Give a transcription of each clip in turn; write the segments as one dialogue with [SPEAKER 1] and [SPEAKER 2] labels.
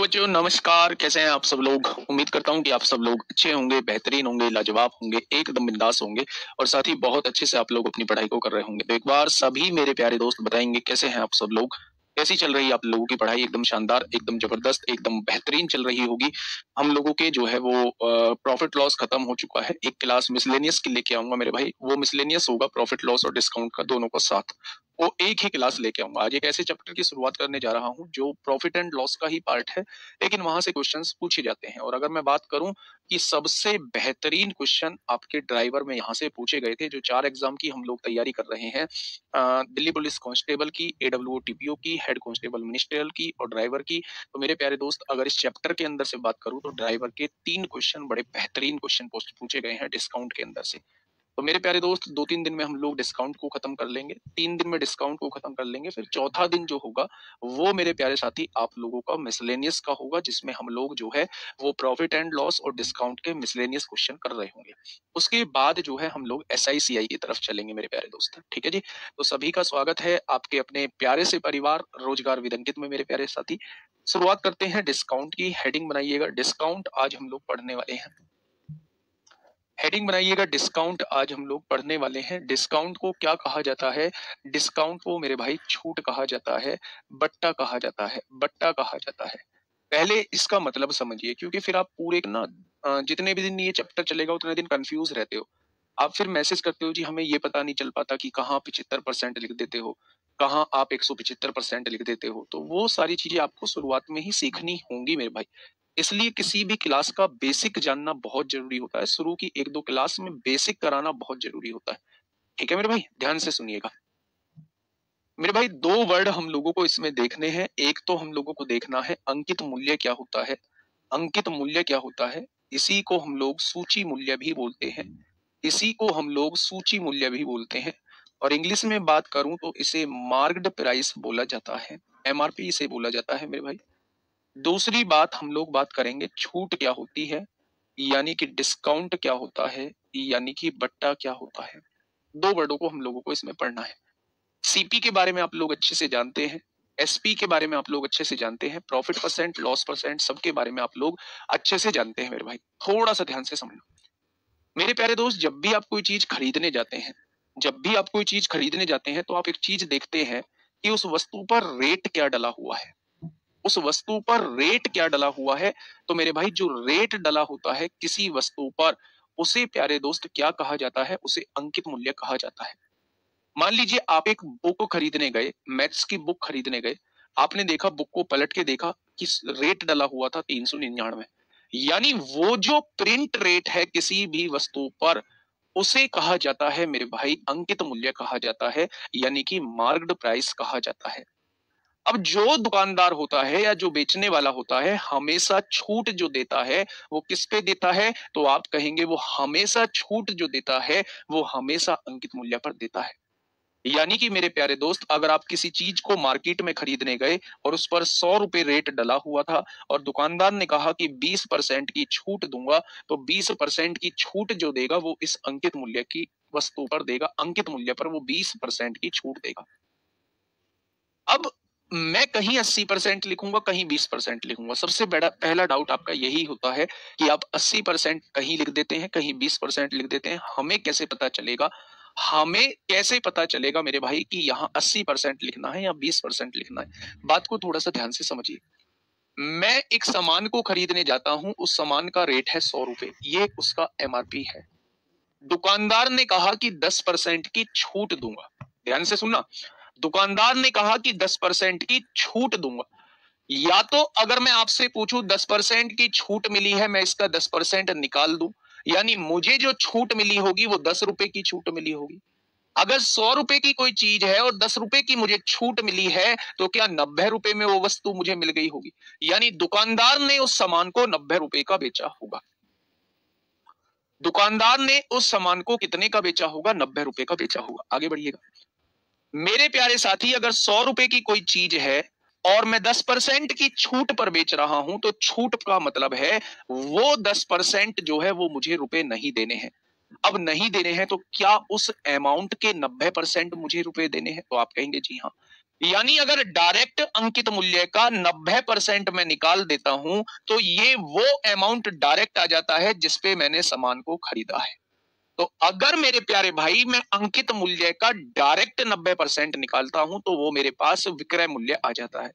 [SPEAKER 1] बच्चों, नमस्कार। कैसे हैं आप सब लोग? उम्मीद करता हूं कि आप सब लोग अच्छे होंगे, बेहतरीन होंगे, लाजवाब होंगे, एकदम बिंदास होंगे और साथ ही बहुत अच्छे से आप लोग अपनी पढ़ाई को कर रहे होंगे। तो एक बार सभी मेरे प्यारे दोस्त बताएंगे कैसे हैं आप सब लोग, कैसी चल रही है आप लोगों की पढ़ाई? एकदम शानदार, एकदम जबरदस्त, एकदम बेहतरीन चल रही होगी। हम लोगों के जो है वो प्रॉफिट लॉस खत्म हो चुका है। एक क्लास मिसलेनियस की लेके आऊंगा मेरे भाई, वो मिसलेनियस होगा प्रॉफिट लॉस और डिस्काउंट का, दोनों का साथ वो एक ही क्लास लेके आऊंगा। आज एक ऐसे चैप्टर की शुरुआत करने जा रहा हूं जो प्रॉफिट एंड लॉस का ही पार्ट है, लेकिन वहां से क्वेश्चंस पूछे जाते हैं। और अगर मैं बात करूं कि सबसे बेहतरीन क्वेश्चन आपके ड्राइवर में यहाँ से पूछे गए थे, जो 4 एग्जाम की हम लोग तैयारी कर रहे हैं, दिल्ली पुलिस कांस्टेबल की, एडब्ल्यूओ टीपीओ की, हेड कांस्टेबल मिनिस्ट्रियल की और ड्राइवर की। तो मेरे प्यारे दोस्त, अगर इस चैप्टर के अंदर से बात करूं तो ड्राइवर के 3 क्वेश्चन बड़े बेहतरीन क्वेश्चन पूछे गए हैं डिस्काउंट के अंदर से। तो मेरे प्यारे दोस्त, 2-3 दिन में हम लोग डिस्काउंट को खत्म कर लेंगे, 3 दिन में डिस्काउंट को खत्म कर लेंगे। फिर चौथा दिन जो होगा वो मेरे प्यारे साथी आप लोगों का मिसलेनियस का होगा, जिसमें हम लोग जो है वो प्रॉफिट एंड लॉस और डिस्काउंट के मिसलेनियस क्वेश्चन कर रहे होंगे। उसके बाद जो है हम लोग SICI की तरफ चलेंगे मेरे प्यारे दोस्त। ठीक है जी। तो सभी का स्वागत है आपके अपने प्यारे से परिवार रोजगार विदंकित में मेरे प्यारे साथी। शुरुआत करते हैं डिस्काउंट की। हेडिंग बनाइएगा डिस्काउंट, आज हम लोग पढ़ने वाले हैं। हेडिंग बनाइएगा डिस्काउंट, आज हम लोग पढ़ने वाले हैं। डिस्काउंट को क्या कहा जाता है? डिस्काउंट को मेरे भाई छूट कहा जाता है, बट्टा कहा जाता है, बट्टा कहा जाता है। पहले इसका मतलब समझिए, क्योंकि फिर आप पूरे ना जितने भी दिन ये चैप्टर चलेगा उतने दिन कंफ्यूज रहते हो। आप फिर मैसेज करते हो जी हमें ये पता नहीं चल पाता कि कहाँ 75% लिख देते हो, कहाँ आप 175% लिख देते हो। तो वो सारी चीजें आपको शुरुआत में ही सीखनी होंगी मेरे भाई। इसलिए किसी भी क्लास का बेसिक जानना बहुत जरूरी होता है। शुरू की 1-2 क्लास में बेसिक कराना बहुत जरूरी होता है। ठीक है मेरे भाई, ध्यान से सुनिएगा। मेरे भाई 2 वर्ड हम लोगों को इसमें देखने हैं। एक तो हम लोगों को देखना है अंकित मूल्य क्या होता है। अंकित मूल्य क्या होता है? इसी को हम लोग सूची मूल्य भी बोलते हैं। इसी को हम लोग सूची मूल्य भी बोलते हैं। और इंग्लिश में बात करूं तो इसे मार्क्ड प्राइस बोला जाता है, MRP इसे बोला जाता है मेरे भाई। दूसरी बात हम लोग बात करेंगे छूट क्या होती है, यानी कि डिस्काउंट क्या होता है, यानी कि बट्टा क्या होता है। 2 वर्डों को हम लोगों को इसमें पढ़ना है। CP के बारे में आप लोग अच्छे से जानते हैं, SP के बारे में आप लोग अच्छे से जानते हैं, प्रॉफिट परसेंट, लॉस परसेंट, सबके बारे में आप लोग अच्छे से जानते हैं मेरे भाई। थोड़ा सा ध्यान से समझो मेरे प्यारे दोस्त। जब भी आप कोई चीज खरीदने जाते हैं, जब भी आप कोई चीज खरीदने जाते हैं तो आप एक चीज देखते हैं कि उस वस्तु पर रेट क्या डला हुआ है। उस वस्तु पर रेट क्या डला हुआ है। तो मेरे भाई जो रेट डला होता है किसी वस्तु पर, उसे प्यारे दोस्त क्या कहा जाता है? उसे अंकित मूल्य कहा जाता है। मान लीजिए आप एक बुक खरीदने गए, मैथ्स की बुक खरीदने गए, आपने देखा, बुक को पलट के देखा कि रेट डला हुआ था 399, यानी वो जो प्रिंट रेट है किसी भी वस्तु पर, उसे कहा जाता है मेरे भाई अंकित मूल्य कहा जाता है, यानी कि मार्क्ड प्राइस कहा जाता है। अब जो दुकानदार होता है या जो बेचने वाला होता है, हमेशा छूट जो देता है वो किस पे देता है? तो आप कहेंगे वो हमेशा छूट जो देता है वो हमेशा अंकित मूल्य पर देता है। यानी कि मेरे प्यारे दोस्त, अगर आप किसी चीज को मार्केट में खरीदने गए और उस पर 100 रुपए रेट डला हुआ था और दुकानदार ने कहा कि 20% की छूट दूंगा, तो 20% की छूट जो देगा वो इस अंकित मूल्य की वस्तु पर देगा। अंकित मूल्य पर वो 20% की छूट देगा। अब मैं कहीं 80% लिखूंगा, कहीं 20% लिखूंगा। सबसे बड़ा पहला डाउट आपका यही होता है कि आप 80% कहीं लिख देते हैं, कहीं 20% लिख देते हैं। हमें कैसे पता चलेगा? हमें कैसे पता चलेगा मेरे भाई कि यहाँ 80% लिखना है या 20% लिखना है? बात को थोड़ा सा ध्यान से समझिए। मैं एक सामान को खरीदने जाता हूं, उस सामान का रेट है 100 रुपए, ये उसका MRP है। दुकानदार ने कहा कि 10% की छूट दूंगा। ध्यान से सुनना, दुकानदार ने कहा कि 10% की छूट दूंगा। या तो अगर मैं आपसे पूछूं 10% की छूट मिली है, मैं इसका 10% निकाल दूं, यानी मुझे जो छूट मिली होगी वो 10 रुपए की छूट मिली होगी। अगर 100 रुपए की कोई चीज है और 10 रुपए की मुझे छूट मिली है, तो क्या 90 रुपए में वो वस्तु मुझे मिल गई होगी? यानी दुकानदार ने उस सामान को 90 रुपए का बेचा होगा। दुकानदार ने उस सामान को कितने का बेचा होगा? 90 रुपए का बेचा होगा। आगे बढ़िएगा मेरे प्यारे साथी। अगर 100 रुपए की कोई चीज है और मैं 10% की छूट पर बेच रहा हूं, तो छूट का मतलब है वो 10% जो है वो मुझे रुपए नहीं देने हैं। अब नहीं देने हैं तो क्या उस अमाउंट के 90% मुझे रुपए देने हैं? तो आप कहेंगे जी हाँ। यानी अगर डायरेक्ट अंकित मूल्य का 90% मैं निकाल देता हूं तो ये वो अमाउंट डायरेक्ट आ जाता है जिसपे मैंने सामान को खरीदा है। तो अगर मेरे प्यारे भाई मैं अंकित मूल्य का डायरेक्ट 90% निकालता हूं तो वो मेरे पास विक्रय मूल्य आ जाता है।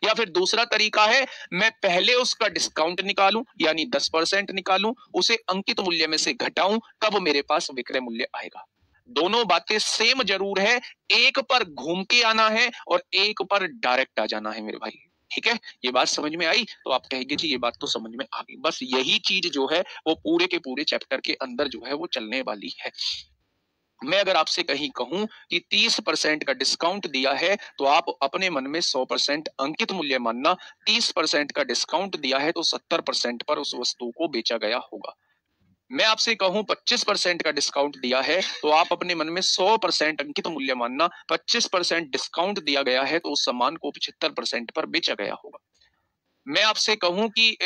[SPEAKER 1] या फिर दूसरा तरीका है, मैं पहले उसका डिस्काउंट निकालूं यानी 10% निकालूं, उसे अंकित मूल्य में से घटाऊं, तब मेरे पास विक्रय मूल्य आएगा। दोनों बातें सेम जरूर है, एक पर घूम के आना है और एक पर डायरेक्ट आ जाना है मेरे भाई। ठीक है, ये बात समझ में आई? तो आप कहेंगे जी ये बात तो समझ में आ गई। बस यही चीज जो है वो पूरे के पूरे चैप्टर के अंदर जो है वो चलने वाली है। मैं अगर आपसे कहीं कहूं कि 30% का डिस्काउंट दिया है तो आप अपने मन में 100% अंकित मूल्य मानना, 30% का डिस्काउंट दिया है तो 70% पर उस वस्तु को बेचा गया होगा। मैं आपसे कहूं 25% का डिस्काउंट दिया है तो आप अपने मन में 100% अंकित मूल्य मानना, 25% डिस्काउंट दिया गया है तो उस सामान को 75% पर बेचा गया होगा। मैं आपसे कहूं कि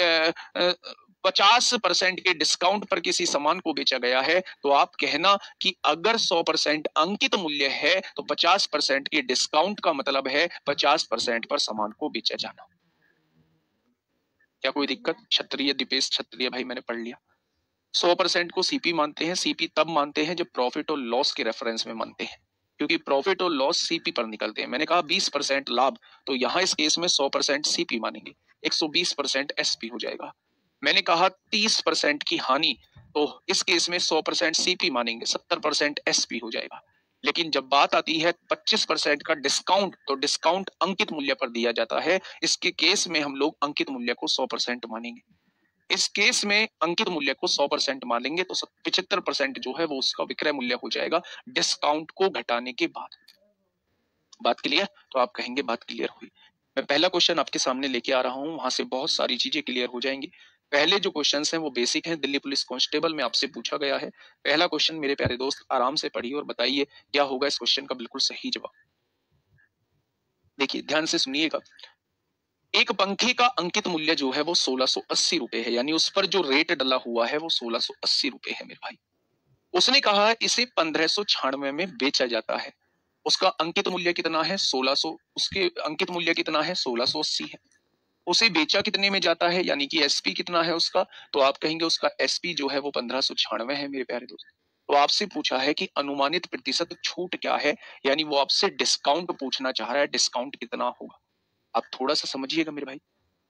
[SPEAKER 1] 50% के डिस्काउंट पर किसी सामान को बेचा गया है तो आप कहना कि अगर 100% अंकित मूल्य है तो 50% के डिस्काउंट का मतलब है 50% पर सामान को बेचा जाना। क्या कोई दिक्कत? क्षत्रिय दीपेश क्षत्रिय भाई मैंने पढ़ लिया। 100% को सीपी मानते हैं। सीपी तब मानते हैं जब प्रॉफिट और लॉस के रेफरेंस में मानते हैं, क्योंकि प्रॉफिट और लॉस सीपी पर निकलते हैं। मैंने कहा 20% लाभ, तो यहां इस केस में 100% सीपी मानेंगे, 120% एसपी हो जाएगा। मैंने कहा 30% की हानि, तो इस केस में 100% सीपी मानेंगे, 70% एसपी हो जाएगा। लेकिन जब बात आती है 25% का डिस्काउंट, तो डिस्काउंट अंकित मूल्य पर दिया जाता है। इसके केस में हम लोग अंकित मूल्य को 100% मानेंगे। इस केस में अंकित मूल्य को 100% मानेंगे तो 75% जो है वो उसका विक्रय मूल्य हो जाएगा डिस्काउंट को घटाने के बाद। बात क्लियर? तो आप कहेंगे बात क्लियर हुई। मैं पहला क्वेश्चन आपके सामने लेके आ रहा हूं, वहां से बहुत सारी चीजें क्लियर हो जाएंगी। पहले जो क्वेश्चन हैं वो बेसिक हैं, दिल्ली पुलिस कांस्टेबल में आपसे पूछा गया है। पहला क्वेश्चन मेरे प्यारे दोस्त आराम से पढ़िए और बताइए क्या होगा इस क्वेश्चन का बिल्कुल सही जवाब। देखिए ध्यान से सुनिएगा। एक पंखे का अंकित मूल्य जो है वो 1680 रुपए है, यानी उस पर जो रेट डला हुआ है वो 1680 रुपए है मेरे भाई। उसने कहा इसे 1596 में बेचा जाता है। उसका अंकित मूल्य कितना है? 1600। उसके अंकित मूल्य कितना है? 1680 है। उसे बेचा कितने में जाता है, यानी कि एसपी कितना है उसका? तो आप कहेंगे उसका एसपी जो है वो 1596 है मेरे प्यारे दोस्त। तो आपसे पूछा है कि अनुमानित प्रतिशत छूट क्या है, यानी वो आपसे डिस्काउंट पूछना चाह रहा है, डिस्काउंट कितना होगा। आप थोड़ा सा समझिएगा मेरे भाई।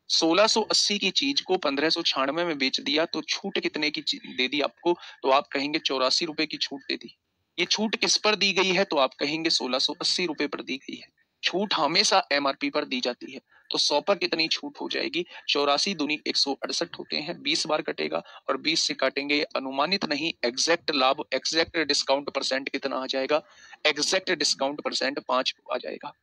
[SPEAKER 1] 1680 की चीज को 1596 में बेच दिया तो छूट कितने की दे दी आपको? तो आप कहेंगे 84 रुपए की छूट दे दी। ये छूट किस पर दी गई है? तो आप कहेंगे 1680 रुपए पर दी गई है। छूट हमेशा एमआरपी पर दी जाती है। तो 100 पर कितनी छूट हो जाएगी? 84 दूनी 168 होते हैं, 20 बार कटेगा और 20 से काटेंगे, अनुमानित नहीं एग्जैक्ट लाभ, एग्जैक्ट डिस्काउंट परसेंट कितना आ जाएगा? एग्जैक्ट डिस्काउंट परसेंट 5 आ जाएगा।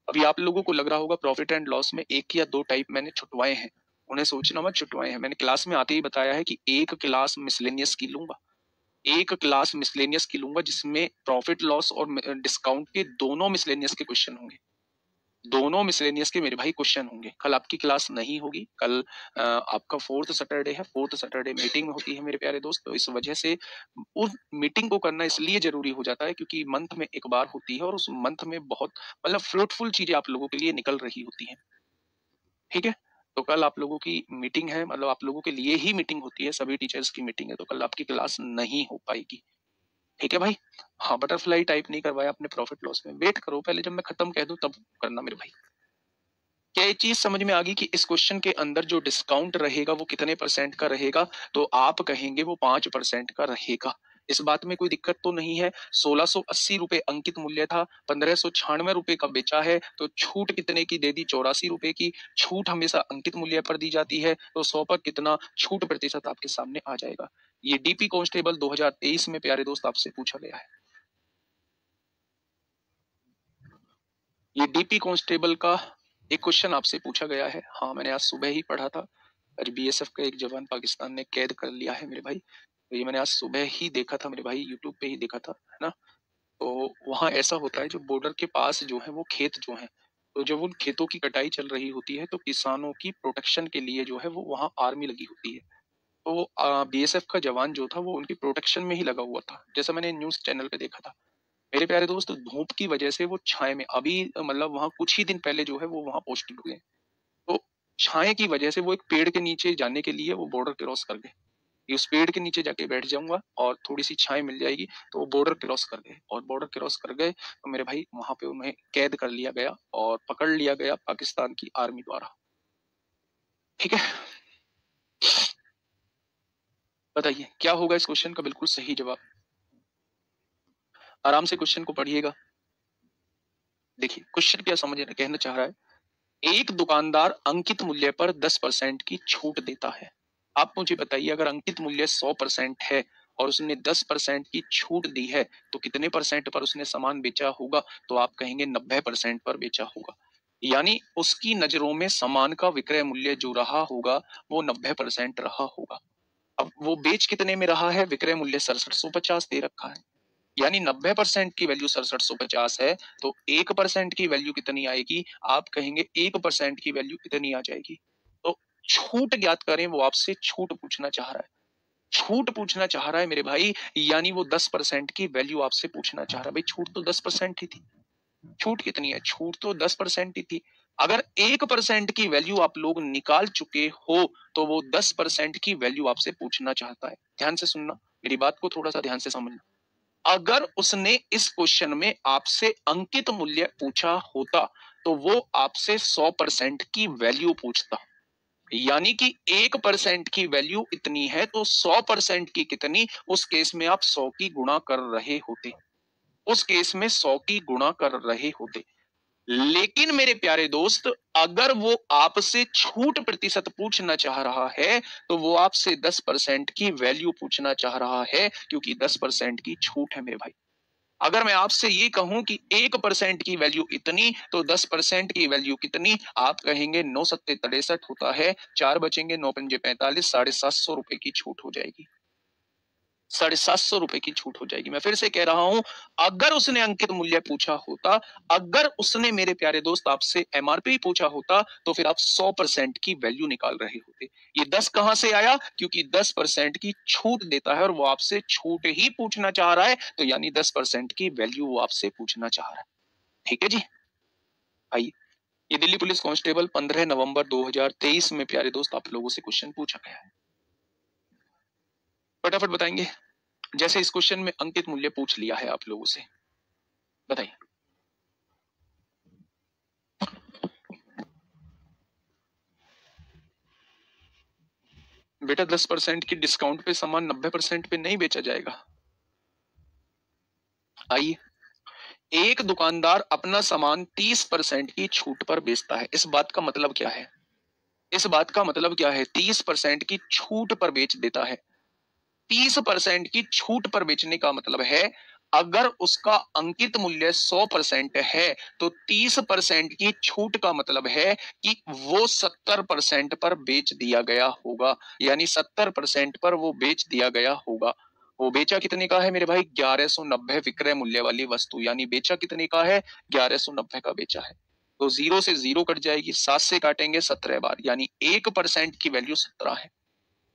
[SPEAKER 1] अभी आप लोगों को लग रहा होगा प्रॉफिट एंड लॉस में एक या दो टाइप मैंने छुटवाए हैं, उन्हें सोचना मत छुटवाए हैं। मैंने क्लास में आते ही बताया है कि एक क्लास मिसलेनियस की लूंगा, एक क्लास मिसलेनियस की लूंगा जिसमें प्रॉफिट लॉस और डिस्काउंट के दोनों मिसलेनियस के क्वेश्चन होंगे। दोनों मिसलेनियस के मेरे भाई क्वेश्चन होंगे। कल आपकी क्लास नहीं होगी, कल आपका 4th सैटरडे है, 4th सैटरडे मीटिंग होती है मेरे प्यारे दोस्त। तो इस वजह से उस मीटिंग को करना इसलिए जरूरी हो जाता है क्योंकि मंथ में एक बार होती है और उस मंथ में बहुत मतलब फ्रूटफुल चीजें आप लोगों के लिए निकल रही होती हैं। ठीक है, तो कल आप लोगों की मीटिंग है, मतलब आप लोगों के लिए ही मीटिंग होती है, सभी टीचर्स की मीटिंग है, तो कल आपकी क्लास नहीं हो पाएगी। ठीक है भाई? हाँ, बटरफ्लाई टाइप नहीं करवाया आपने प्रॉफिट लॉस में, वेट करो पहले जब मैं खत्म कह दूं तब करना मेरे भाई। क्या ये चीज समझ में आ गई कि इस क्वेश्चन के अंदर जो डिस्काउंट रहेगा वो कितने परसेंट का रहेगा? तो आप कहेंगे वो 5% का रहेगा। इस बात में कोई दिक्कत तो नहीं है। 1680 रुपए अंकित मूल्य था, 1596 रुपए का बेचा है, तो छूट कितने की दे दी? 84 रुपए की। छूट हमेशा अंकित मूल्य पर दी जाती है, तो 100 पर कितना छूट प्रतिशत आपके सामने आ जाएगा। ये डीपी कांस्टेबल 2023 में प्यारे दोस्त आपसे पूछा गया है। ये डीपी कांस्टेबल का एक क्वेश्चन आपसे पूछा गया है। हाँ, मैंने आज सुबह ही पढ़ा था। आज बीएसएफ का एक जवान पाकिस्तान ने कैद कर लिया है मेरे भाई। तो ये मैंने आज सुबह ही देखा था मेरे भाई, यूट्यूब पे ही देखा था, है ना। तो वहाँ ऐसा होता है जो बॉर्डर के पास जो है वो खेत जो है, तो जब उन खेतों की कटाई चल रही होती है तो किसानों की प्रोटेक्शन के लिए जो है वो वहाँ आर्मी लगी होती है। तो बीएसएफ का जवान जो था वो उनकी प्रोटेक्शन में ही लगा हुआ था, जैसा मैंने न्यूज चैनल पे देखा था। मेरे प्यारे दोस्त धूप की वजह से वो छाए में अभी मतलब वहां कुछ ही दिन पहले जो है वो वहां पोस्टिंग हुए, तो छाए की वजह से वो एक पेड़ के नीचे जाने के लिए वो बॉर्डर क्रॉस कर गए कि उस पेड़ के नीचे जाके बैठ जाऊंगा और थोड़ी सी छाए मिल जाएगी, तो वो बॉर्डर क्रॉस कर गए और बॉर्डर क्रॉस कर गए तो मेरे भाई वहां पे उन्हें कैद कर लिया गया और पकड़ लिया गया पाकिस्तान की आर्मी द्वारा। ठीक है, बताइए क्या होगा इस क्वेश्चन का बिल्कुल सही जवाब। आराम से क्वेश्चन को पढ़िएगा। देखिए क्वेश्चन क्या समझ कहना चाह रहा है, एक दुकानदार अंकित मूल्य पर 10% की छूट देता है। आप मुझे बताइए अगर अंकित मूल्य 100% है और उसने 10% की छूट दी है तो कितने परसेंट पर उसने सामान बेचा होगा, तो आप कहेंगे 90% पर बेचा होगा। यानी उसकी नजरों में सामान का विक्रय मूल्य जो रहा होगा वो 90% रहा होगा। अब वो बेच कितने में रहा है, विक्रय मूल्य 6750 दे रखा है, यानी 90% की वैल्यू 6750 है, तो 1% की वैल्यू कितनी आएगी, आप कहेंगे 1% की वैल्यू कितनी आ जाएगी। तो छूट ज्ञात करें, वो आपसे छूट पूछना चाह रहा है, छूट पूछना चाह रहा है मेरे भाई, यानी वो 10% की वैल्यू आपसे पूछना चाह रहा है। भाई छूट तो 10% ही थी, छूट कितनी है, छूट तो 10% ही थी। अगर 1% की वैल्यू आप लोग निकाल चुके हो तो वो 10% की वैल्यू आपसे पूछना चाहता है। ध्यान से सुनना, मेरी बात को थोड़ा सा ध्यान से समझना। अगर उसने इस क्वेश्चन में आपसे अंकित मूल्य पूछा होता तो वो आपसे 100% की वैल्यू पूछता, यानी कि 1% की वैल्यू इतनी है तो 100% की कितनी, उस केस में आप 100 की गुणा कर रहे होते, उस केस में 100 की गुणा कर रहे होते। लेकिन मेरे प्यारे दोस्त अगर वो आपसे छूट प्रतिशत पूछना चाह रहा है तो वो आपसे 10% की वैल्यू पूछना चाह रहा है, क्योंकि 10% की छूट है मेरे भाई। अगर मैं आपसे ये कहूं कि 1% की वैल्यू इतनी तो 10% की वैल्यू कितनी, आप कहेंगे 9 सत्ते 63 होता है, 4 बचेंगे, 9 पंजे 45, 750 रुपए की छूट हो जाएगी, 750 रुपए की छूट हो जाएगी। मैं फिर से कह रहा हूं, अगर उसने अंकित मूल्य पूछा होता, अगर उसने मेरे प्यारे दोस्त आपसे एमआरपी पूछा होता तो फिर आप 100% की वैल्यू निकाल रहे होते। ये 10 कहां से आया, क्योंकि 10% की छूट देता है और वो आपसे छूट ही पूछना चाह रहा है, तो यानी 10% की वैल्यू वो आपसे पूछना चाह रहा है। ठीक है जी, आइए, ये दिल्ली पुलिस कांस्टेबल 15 नवंबर 2023 में प्यारे दोस्त आप लोगों से क्वेश्चन पूछा गया है, फटाफट बताएंगे। जैसे इस क्वेश्चन में अंकित मूल्य पूछ लिया है आप लोगों से, बताइए। बेटा 10% की डिस्काउंट पे सामान 90% पे नहीं बेचा जाएगा। आइए, एक दुकानदार अपना सामान 30% की छूट पर बेचता है, इस बात का मतलब क्या है, इस बात का मतलब क्या है, 30% की छूट पर बेच देता है। 30% की छूट पर बेचने का मतलब है अगर उसका अंकित मूल्य 100% है तो 30% की छूट का मतलब है कि वो 70% पर बेच दिया गया होगा, यानी 70% पर वो बेच दिया गया होगा। वो बेचा कितने का है मेरे भाई, 1190 विक्रय मूल्य वाली वस्तु, यानी बेचा कितने का है, 1190 का बेचा है। तो 0 से 0 कट जाएगी, 7 से काटेंगे 17 बार, यानी 1% की वैल्यू 17 है।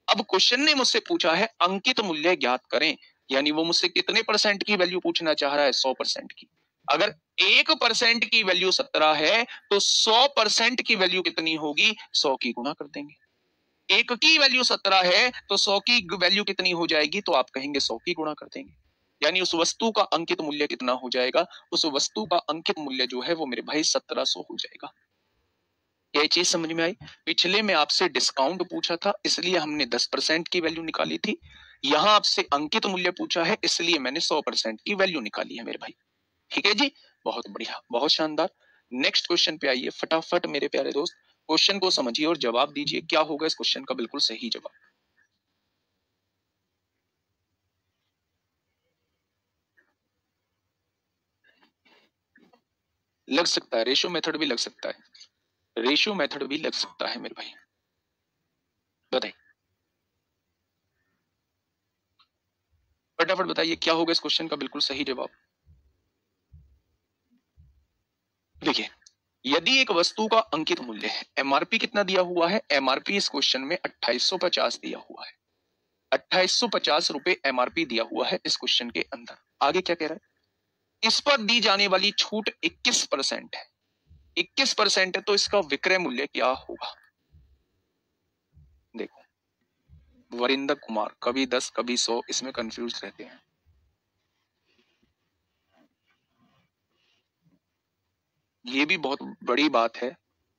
[SPEAKER 1] अब क्वेश्चन ने मुझसे पूछा है अंकित मूल्य ज्ञात करें, यानी वो मुझसे कितने परसेंट की वैल्यू पूछना चाह रहा है, 100% की। अगर 1% की वैल्यू 17 है तो 100% की वैल्यू कितनी होगी, 100 की गुणा कर देंगे। एक की वैल्यू 17 है तो 100 की वैल्यू कितनी हो जाएगी, तो आप कहेंगे 100 की गुणा कर देंगे, यानी उस वस्तु का अंकित मूल्य कितना हो जाएगा, उस वस्तु का अंकित मूल्य जो है वो मेरे भाई 1700 हो जाएगा। यही चीज समझ में आई। पिछले में आपसे डिस्काउंट पूछा था इसलिए हमने 10% की वैल्यू निकाली थी, यहां आपसे अंकित मूल्य पूछा है इसलिए मैंने 100% की वैल्यू निकाली है मेरे भाई। ठीक है जी, बहुत बढ़िया, बहुत शानदार। नेक्स्ट क्वेश्चन पे आइए फटाफट मेरे प्यारे दोस्त, क्वेश्चन को समझिए और जवाब दीजिए, क्या होगा इस क्वेश्चन का बिल्कुल सही जवाब। लग सकता है, रेशो मेथड भी लग सकता है, रेशो मेथड भी लग सकता है मेरे भाई, बताइए फटाफट बताइए क्या होगा इस क्वेश्चन का बिल्कुल सही जवाब। देखिए, यदि एक वस्तु का अंकित मूल्य है, एमआरपी कितना दिया हुआ है, एमआरपी इस क्वेश्चन में 2850 दिया हुआ है, 2850 रुपए एमआरपी दिया हुआ है इस क्वेश्चन के अंदर। आगे क्या कह रहा है, इस पर दी जाने वाली छूट 21% है, 21% है, तो इसका विक्रय मूल्य क्या होगा? देखो, वरिंदर कुमार कभी 10 कभी 100, इसमें कंफ्यूज रहते हैं। ये भी बहुत बड़ी बात है,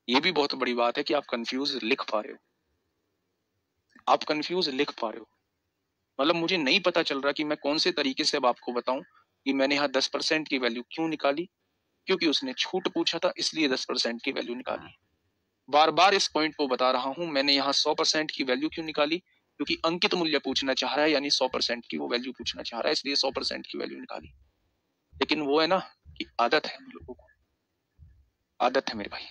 [SPEAKER 1] ये भी बहुत बड़ी बात है कि आप कंफ्यूज लिख पा रहे हो, आप कंफ्यूज लिख पा रहे हो। मतलब मुझे नहीं पता चल रहा कि मैं कौन से तरीके से अब आपको बताऊं कि मैंने यहाँ 10% की वैल्यू क्यों निकाली, क्योंकि उसने छूट पूछा था इसलिए 10% की वैल्यू निकाली। बार बार इस पॉइंट को बता रहा हूं, मैंने यहाँ 100% की वैल्यू क्यों निकाली, क्योंकि अंकित मूल्य पूछना चाह रहा है, यानी 100% की वो वैल्यू पूछना चाह रहा है, इसलिए 100% की वैल्यू निकाली। लेकिन वो है ना कि आदत है हम लोगों को, आदत है मेरे भाई,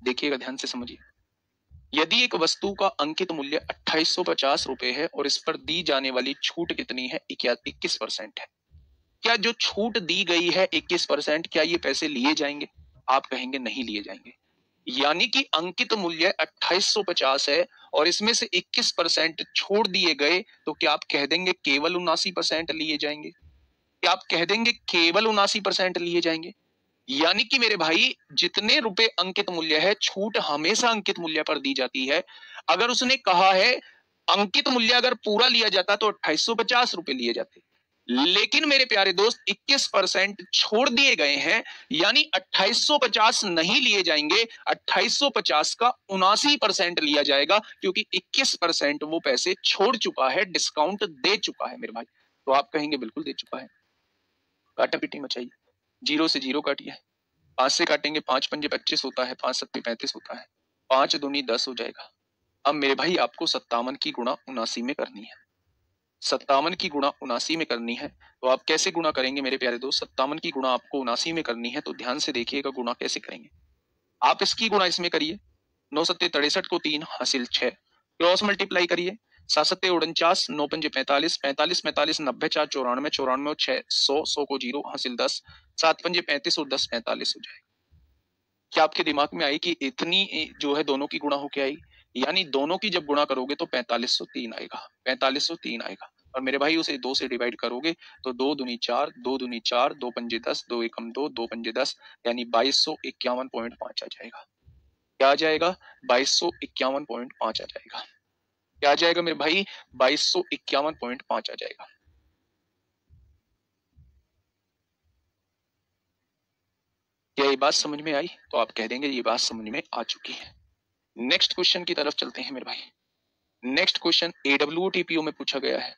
[SPEAKER 1] देखिएगा ध्यान से समझिए। यदि एक वस्तु का अंकित मूल्य 2850 रुपए है और इस पर दी जाने वाली छूट कितनी है, 21% है, क्या जो छूट दी गई है 21%, क्या ये पैसे लिए जाएंगे? आप कहेंगे नहीं लिए जाएंगे। यानी कि अंकित मूल्य 2850 है और इसमें से 21% छोड़ दिए गए, तो क्या आप कह देंगे केवल 79% लिए जाएंगे? क्या आप कह देंगे केवल 79% लिए जाएंगे? यानी कि मेरे भाई, जितने रुपए अंकित मूल्य है, छूट हमेशा अंकित मूल्य पर दी जाती है। अगर उसने कहा है अंकित मूल्य अगर पूरा लिया जाता तो 2850 रुपए लिए जाते, लेकिन मेरे प्यारे दोस्त 21% छोड़ दिए गए हैं, यानी 2850 नहीं लिए जाएंगे, 2850 का 79% लिया जाएगा, क्योंकि 21% वो पैसे छोड़ चुका है, डिस्काउंट दे चुका है मेरे भाई। तो आप कहेंगे बिल्कुल दे चुका है। काटा पीटी मचाइए, 0 से 0 काटिए, 5 से काटेंगे, 5 पंजे 25 होता है, 5 सत्ते 35 होता है, 5 दूनी 10 हो जाएगा। अब मेरे भाई आपको 57 की गुणा 79 में करनी है, 57 की गुणा 79 में करनी है। तो आप कैसे गुणा करेंगे मेरे प्यारे दोस्त? 57 की गुणा आपको 79 में करनी है, तो ध्यान से देखिएगा गुणा कैसे करेंगे। आप इसकी गुणा इसमें करिए, 9 सत्ते 63 को 3 हासिल 6, क्रॉस मल्टीप्लाई करिए, 7 सत्ते 49, 9 पंजे 45, 45 45 90 4 94, 94 6 100, 100 को 0 हासिल 10, 7 पंजे 35 और 10 45 हो जाएगा। क्या आपके दिमाग में आई कि इतनी जो है दोनों की गुणा होके आई? यानी दोनों की जब गुणा करोगे तो 4503 आएगा, 4503 आएगा। और मेरे भाई उसे 2 से डिवाइड करोगे तो 2 दूनी 4, 2 दूनी 4, 2 पंजे 10, 2 एकम 2, 2 पंजे 10, यानी 2251.5 आ जाएगा। क्या आ जाएगा? 2251.5 आ जाएगा। क्या आ जाएगा मेरे भाई? 2251.5 आ जाएगा। क्या ये बात समझ में आई? तो आप कह देंगे ये बात समझ में आ चुकी है। नेक्स्ट क्वेश्चन की तरफ चलते हैं मेरे भाई। नेक्स्ट क्वेश्चन AWOTPO में पूछा गया है।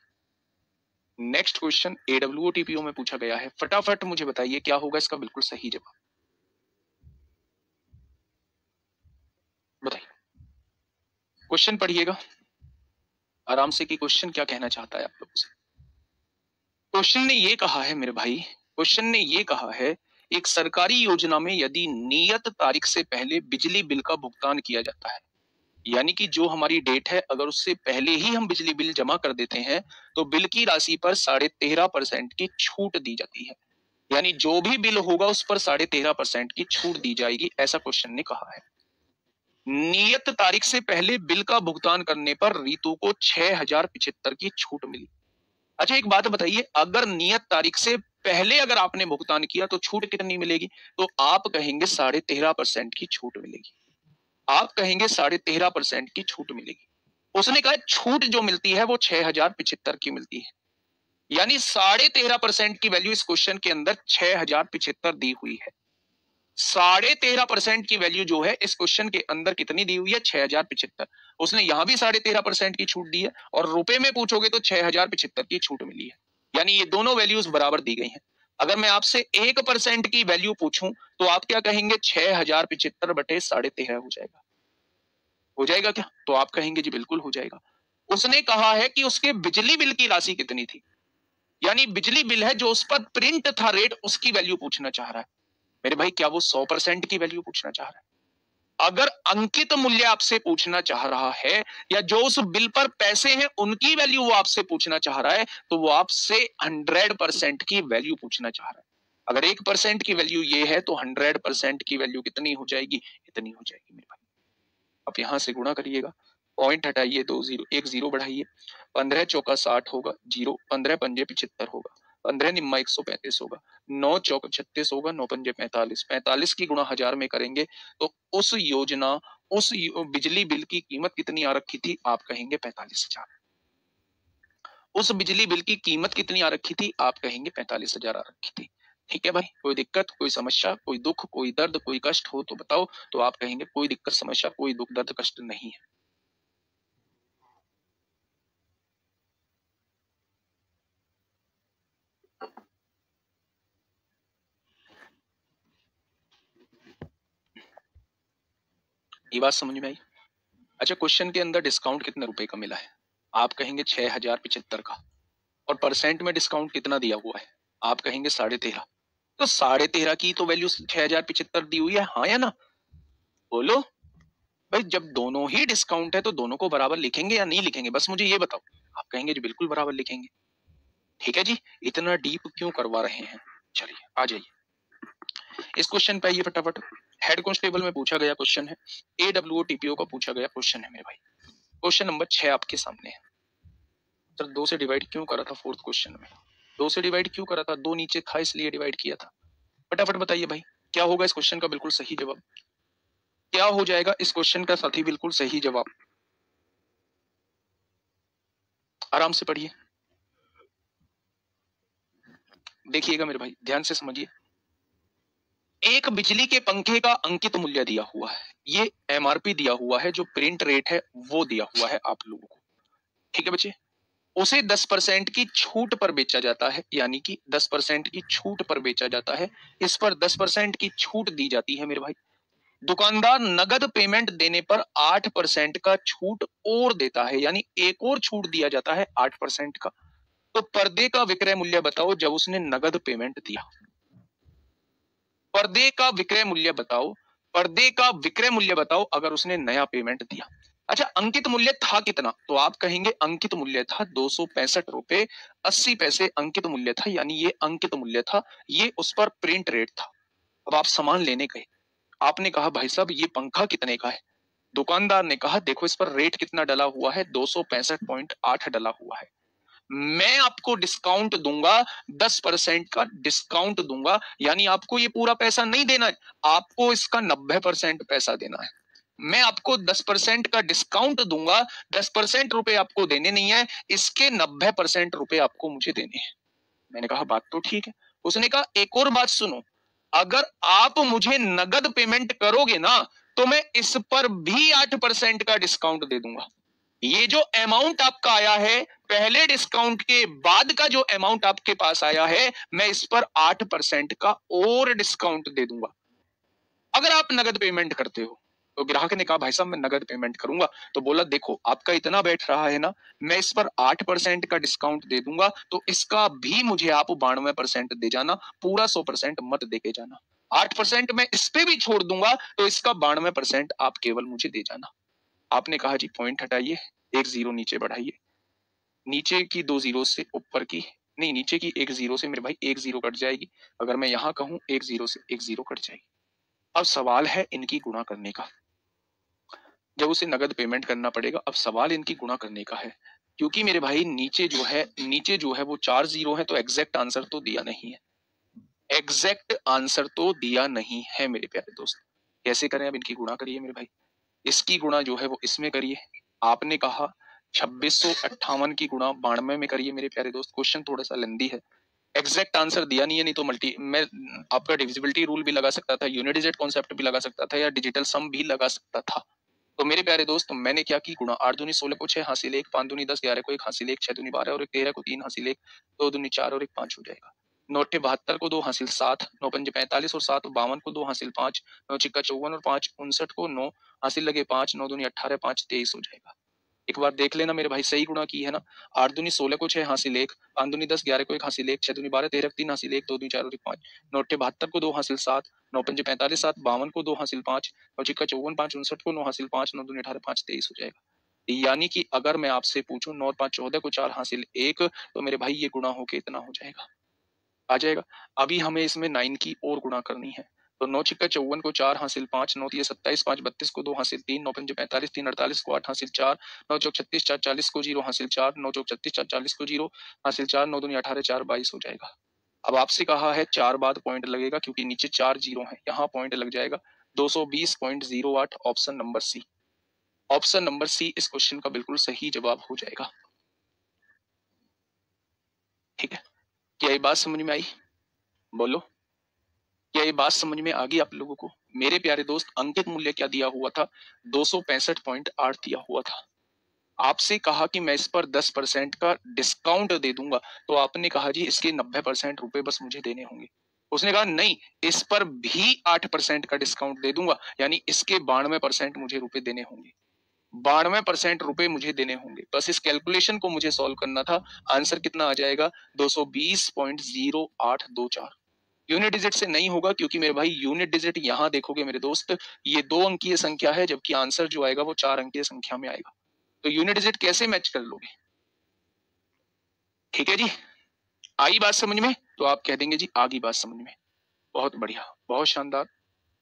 [SPEAKER 1] नेक्स्ट क्वेश्चन AWOTPO में पूछा गया है, फटाफट मुझे बताइए क्या होगा इसका बिल्कुल सही जवाब, बताइए। क्वेश्चन पढ़िएगा आराम से कि क्वेश्चन क्या कहना चाहता है आप लोगों से। क्वेश्चन ने ये कहा है मेरे भाई, क्वेश्चन ने ये कहा है, एक सरकारी योजना में यदि नियत तारीख से पहले बिजली बिल का भुगतान किया जाता है, यानी कि जो हमारी डेट है अगर उससे पहले ही हम बिजली बिल जमा कर देते हैं, तो बिल की राशि पर 13.5% की छूट दी जाती है। यानी जो भी बिल होगा उस पर 13.5% की छूट दी जाएगी, ऐसा क्वेश्चन ने कहा है। नियत तारीख से पहले बिल का भुगतान करने पर रितु को 6075 की छूट मिली। अच्छा एक बात बताइए, अगर नियत तारीख से पहले अगर आपने भुगतान किया तो छूट कितनी मिलेगी? तो आप कहेंगे 13.5% की छूट मिलेगी। आप कहेंगे 13.5% की छूट मिलेगी। उसने कहा छूट जो मिलती है वो 6075 की मिलती है, यानी 13.5% की वैल्यू इस क्वेश्चन के अंदर 6075 दी हुई है। 13.5% की वैल्यू जो है इस क्वेश्चन के अंदर कितनी दी हुई है? 6075। उसने यहां भी 13.5% की छूट दी है और रुपए में पूछोगे तो 6075 की छूट मिली है, यानी ये दोनों वैल्यूज बराबर दी गई हैं। अगर मैं आपसे 1% की वैल्यू पूछूं तो आप क्या कहेंगे? 6075 बटे 13.5 हो जाएगा। हो जाएगा क्या? तो आप कहेंगे जी बिल्कुल हो जाएगा। उसने कहा है कि उसके बिजली बिल की राशि कितनी थी, यानी बिजली बिल है जो उस पर प्रिंट था रेट, उसकी वैल्यू पूछना चाह रहा है। मेरे भाई क्या वो 100% की वैल्यू पूछना चाह रहा है? अगर अंकित मूल्य आपसे पूछना चाह रहा है या जो उस बिल पर पैसे हैं उनकी वैल्यू वो आपसे पूछना चाह रहा है, तो वो आपसे 100% की वैल्यू पूछना चाह रहा है। अगर 1% की वैल्यू ये है तो 100% की वैल्यू कितनी हो जाएगी? इतनी हो जाएगी मेरे भाई। अब यहां से गुणा करिएगा, पॉइंट हटाइए, 2 0 1 0 बढ़ाइए, 15 चौका 60 होगा, 0 15 पंजे 75 होगा, 15 निम्मा 135 होगा, 9 चौक 36 होगा, 9 पंजे 45, 45 की गुणा 1000 में करेंगे तो उस योजना उस बिजली बिल की कीमत कितनी आ रखी थी? आप कहेंगे 45,000। उस बिजली बिल की कीमत कितनी आ रखी थी? आप कहेंगे 45,000 आ रखी थी। ठीक है भाई, कोई दिक्कत, कोई समस्या, कोई दुख, कोई दर्द, कोई कष्ट हो तो बताओ। तो आप कहेंगे कोई दिक्कत समस्या, कोई दुख दर्द कष्ट नहीं है। ये बात समझ में आई? अच्छा, क्वेश्चन के अंदर डिस्काउंट कितने रुपए का मिला है? आप कहेंगे 6,075 का, और परसेंट में डिस्काउंट कितना दिया हुआ है? आप कहेंगे 13.5। तो 13.5 की तो वैल्यू 6,075 दी हुई है, हाँ या ना? बोलो भाई, जब दोनों ही डिस्काउंट है तो दोनों को बराबर लिखेंगे या नहीं लिखेंगे? बस मुझे ये बताओ। आप कहेंगे जी बिल्कुल बराबर लिखेंगे। ठीक है जी, इतना डीप क्यों करवा रहे हैं? चलिए आ जाइए इस क्वेश्चन पे, आइए फटाफट। हेड कांस्टेबल में पूछा गया क्वेश्चन है, AWO TPO का पूछा गया क्वेश्चन है मेरे भाई। क्वेश्चन नंबर 6 आपके सामने है। सर 2 से डिवाइड क्यों करा था? फोर्थ क्वेश्चन में 2 से डिवाइड क्यों करा था? 2 नीचे था इसलिए डिवाइड किया था। फटाफट बताइए भाई, क्या होगा इस क्वेश्चन का बिल्कुल सही जवाब? क्या हो जाएगा इस क्वेश्चन का साथी बिल्कुल सही जवाब? आराम से पढ़िए, देखिएगा मेरे भाई, ध्यान से समझिए। एक बिजली के पंखे का अंकित मूल्य दिया हुआ है, ये MRP दिया हुआ है, जो प्रिंट रेट है वो दिया हुआ है आप लोगों को। ठीक है बच्चे, उसे 10% की छूट पर बेचा जाता है, यानी कि 10% की छूट पर बेचा जाता है। इस पर 10% की छूट दी जाती है मेरे भाई। दुकानदार नगद पेमेंट देने पर 8% का छूट और देता है, यानी एक और छूट दिया जाता है 8% का। तो पर्दे का विक्रय मूल्य बताओ जब उसने नगद पेमेंट दिया। पर्दे का विक्रय मूल्य बताओ, पर्दे का विक्रय मूल्य बताओ अगर उसने नया पेमेंट दिया। अच्छा, अंकित मूल्य था कितना? तो आप कहेंगे अंकित मूल्य था 265 रुपए 80 पैसे अंकित मूल्य था, यानी ये अंकित मूल्य था, ये उस पर प्रिंट रेट था। अब आप सामान लेने गए, आपने कहा भाई साहब ये पंखा कितने का है? दुकानदार ने कहा देखो इस पर रेट कितना डला हुआ है, 265.8 डला हुआ है, मैं आपको डिस्काउंट दूंगा, 10% का डिस्काउंट दूंगा, यानी आपको ये पूरा पैसा नहीं देना है, आपको इसका 90% पैसा देना है। मैं आपको 10% का डिस्काउंट दूंगा, 10% रुपए आपको देने नहीं है, इसके 90% रुपए आपको मुझे देने हैं। मैंने कहा बात तो ठीक है। उसने कहा एक और बात सुनो, अगर आप मुझे नगद पेमेंट करोगे ना तो मैं इस पर भी 8% का डिस्काउंट दे दूंगा। ये जो अमाउंट आपका आया है, पहले डिस्काउंट के बाद का जो अमाउंट आपके पास आया है, मैं इस पर 8% का और डिस्काउंट दे दूंगा अगर आप नगद पेमेंट करते हो। तो ग्राहक ने कहा भाई साहब मैं नगद पेमेंट करूंगा। तो बोला देखो आपका इतना बैठ रहा है ना, मैं इस पर 8% का डिस्काउंट दे दूंगा, तो इसका भी मुझे आप 92% दे जाना, पूरा 100% मत दे के जाना। 8% मैं इस पे भी छोड़ दूंगा, तो इसका 92% आप केवल मुझे दे जाना। आपने कहा जी पॉइंट हटाइए, एक जीरो नीचे बढ़ाइए, नीचे की 2 जीरो से ऊपर की नहीं, नीचे की 1 जीरो से मेरे भाई 1 जीरो कट जाएगी। अगर मैं यहां कहूं 1 जीरो से 1 जीरो कट जाएगी। अब सवाल है इनकी गुणा करने का, जब उसे नगद पेमेंट करना पड़ेगा। अब सवाल इनकी गुणा करने का है, क्योंकि मेरे भाई नीचे जो है वो 4 जीरो है, तो एग्जैक्ट आंसर तो दिया नहीं है, एग्जैक्ट आंसर तो दिया नहीं है मेरे प्यारे दोस्त। कैसे करें? अब इनकी गुणा करिए मेरे भाई, इसकी गुणा जो है वो इसमें करिए। आपने कहा 2658 की गुणा 92 में करिए मेरे प्यारे दोस्त। क्वेश्चन थोड़ा सा लेंदी है, एग्जैक्ट आंसर दिया नहीं है, नहीं तो मैं आपका डिविजिबिलिटी रूल भी लगा सकता था, यूनिट डिजिट कॉन्सेप्ट भी लगा सकता था, या डिजिटल सम भी लगा सकता था। तो मेरे प्यारे दोस्त मैंने क्या की गुणा, 8 दूनी 16 को 6 हासिल 1, 5 दूनी 10, 11 को 1 हासिल 1, 6 दूनी 12 और 1 13 को 3 हासिल 1, 2 दूनी 4 और 1 5 हो जाएगा। 9 अट्ठे 72 को 2 हासिल 7, 9 पंजे 45 और 7 52 को 2 हासिल 5, 9 चिक्का 54 और 5 59 को 9 हासिल लगे 5, 9 दूनी 18, 5 23 हो जाएगा। एक बार देख लेना मेरे भाई, सही गुणा की है ना। 8 दूनी 16 को 6 हासिल 1, 5 दूनी 10, 11 को 1 हासिल 1, 6 दूनी 12, 13 3 हासिल 1, 2 दूनी 4 और 1 5, 9 अट्ठे 72 को 2 हासिल 7, 9 पंजे 45 7, 52 को 2 हासिल 5, 9 चिक्का 54 5 59 को 9 हासिल 5, 9 दूनी 18 5 23 हो जाएगा। यानी कि अगर मैं आपसे पूछूं 9 5 14 को 4 हासिल 1, तो मेरे भाई ये गुणा होके इतना हो जाएगा, आ जाएगा। अभी हमें इसमें 9 की और गुणा करनी है, तो 9 छिक्का 54 को 4 हासिल 5, 9 तिया 27, 5 32 को 2 हासिल 3, 9 पंजे 45, 3 48 को 8 हासिल 4, 9 चौक 36, 4 40 को 0 हासिल 4, 9 चौक 36, 4 40 को 0 हासिल 4, 9 दूनी 18, 4 22 हो जाएगा। अब आपसे कहा है 4 बाद पॉइंट लगेगा क्योंकि नीचे 4 जीरो है, यहाँ पॉइंट लग जाएगा 220.08। Option number C, option number C इस क्वेश्चन का बिल्कुल सही जवाब हो जाएगा। ठीक है, क्या ये बात समझ में आई? बोलो, क्या ये बात समझ में आ गई आप लोगों को? मेरे प्यारे दोस्त, अंकित मूल्य क्या दिया हुआ था? 265.8 दिया हुआ था। आपसे कहा कि मैं इस पर 10% का डिस्काउंट दे दूंगा, तो आपने कहा जी इसके 90% रुपए बस मुझे देने होंगे। उसने कहा नहीं, इस पर भी 8% का डिस्काउंट दे दूंगा, यानी इसके 92% मुझे रुपए देने होंगे। 92% रुपए मुझे देने होंगे। बस इस कैलकुलेशन को मुझे सॉल्व करना था। आंसर कितना आ जाएगा? 220.0824। यूनिट डिजिट से नहीं होगा क्योंकि मेरे भाई यूनिट डिजिट यहां देखोगे मेरे दोस्त, ये 2 अंकीय संख्या है, जबकि आंसर जो आएगा वो 4 अंकीय संख्या में आएगा। तो यूनिट डिजिट कैसे मैच कर लोगे? ठीक है जी, आई बात समझ में? तो आप कह देंगे जी आ गई बात समझ में। बहुत बढ़िया, बहुत शानदार।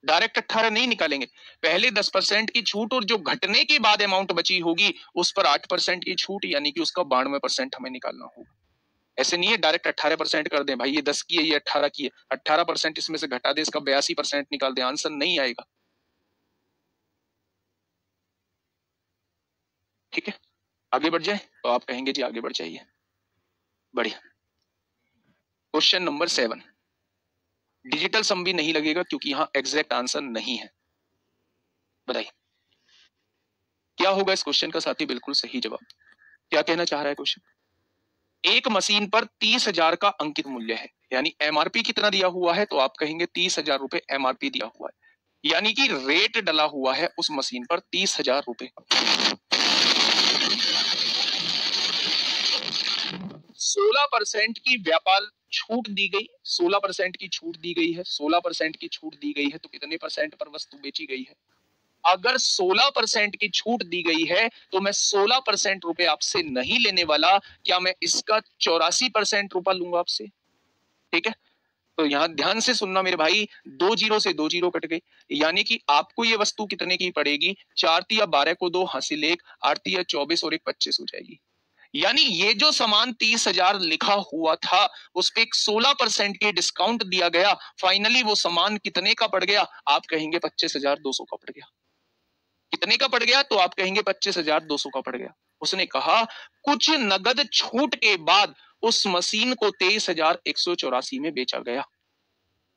[SPEAKER 1] डायरेक्ट 18 नहीं निकालेंगे, पहले 10% की छूट और जो घटने के बाद अमाउंट बची होगी उस पर 8% की छूट, यानी कि उसका 92% हमें निकालना होगा। ऐसे नहीं है डायरेक्ट 18% कर दें, भाई ये 10 की है ये 18 की है, 18% इसमें से घटा दे, इसका 82% निकाल दे, आंसर नहीं आएगा। ठीक है, आगे बढ़ जाए? तो आप कहेंगे जी आगे बढ़ जाइए। बढ़िया। क्वेश्चन नंबर 7, डिजिटल सम भी नहीं लगेगा क्योंकि यहां एग्जैक्ट आंसर नहीं है। बताइए क्या होगा इस क्वेश्चन का साथी? बिल्कुल सही जवाब। क्या कहना चाह रहा है क्वेश्चन? एक मशीन पर 30,000 का अंकित मूल्य है, यानी एमआरपी कितना दिया हुआ है? तो आप कहेंगे 30,000 रुपए एमआरपी दिया हुआ है, यानी कि रेट डला हुआ है उस मशीन पर 30,000 रुपए। 16% की व्यापार छूट दी गई, 16% की छूट दी गई है, 16% की छूट दी गई है, तो कितने परसेंट पर वस्तु बेची गई है? अगर 16% की छूट दी गई है तो मैं 16% रुपए आपसे नहीं लेने वाला, क्या मैं इसका 84% रुपया लूंगा आपसे? ठीक है, तो यहां ध्यान से सुनना मेरे भाई, 2 जीरो से 2 जीरो कट गई, यानी कि आपको ये वस्तु कितने की पड़ेगी? 4 तिया 12 को 2 हासिल 1, 8 तिया 24 और 1 25 हो जाएगी। यानी ये जो सामान 30,000 लिखा हुआ था उस पे 16% की डिस्काउंट दिया गया, फाइनली वो सामान कितने का पड़ गया? आप कहेंगे 25,200 का पड़ गया। कितने का पड़ गया? तो आप कहेंगे 25,200 का पड़ गया। उसने कहा कुछ नगद छूट के बाद उस मशीन को 23,184 में बेचा गया,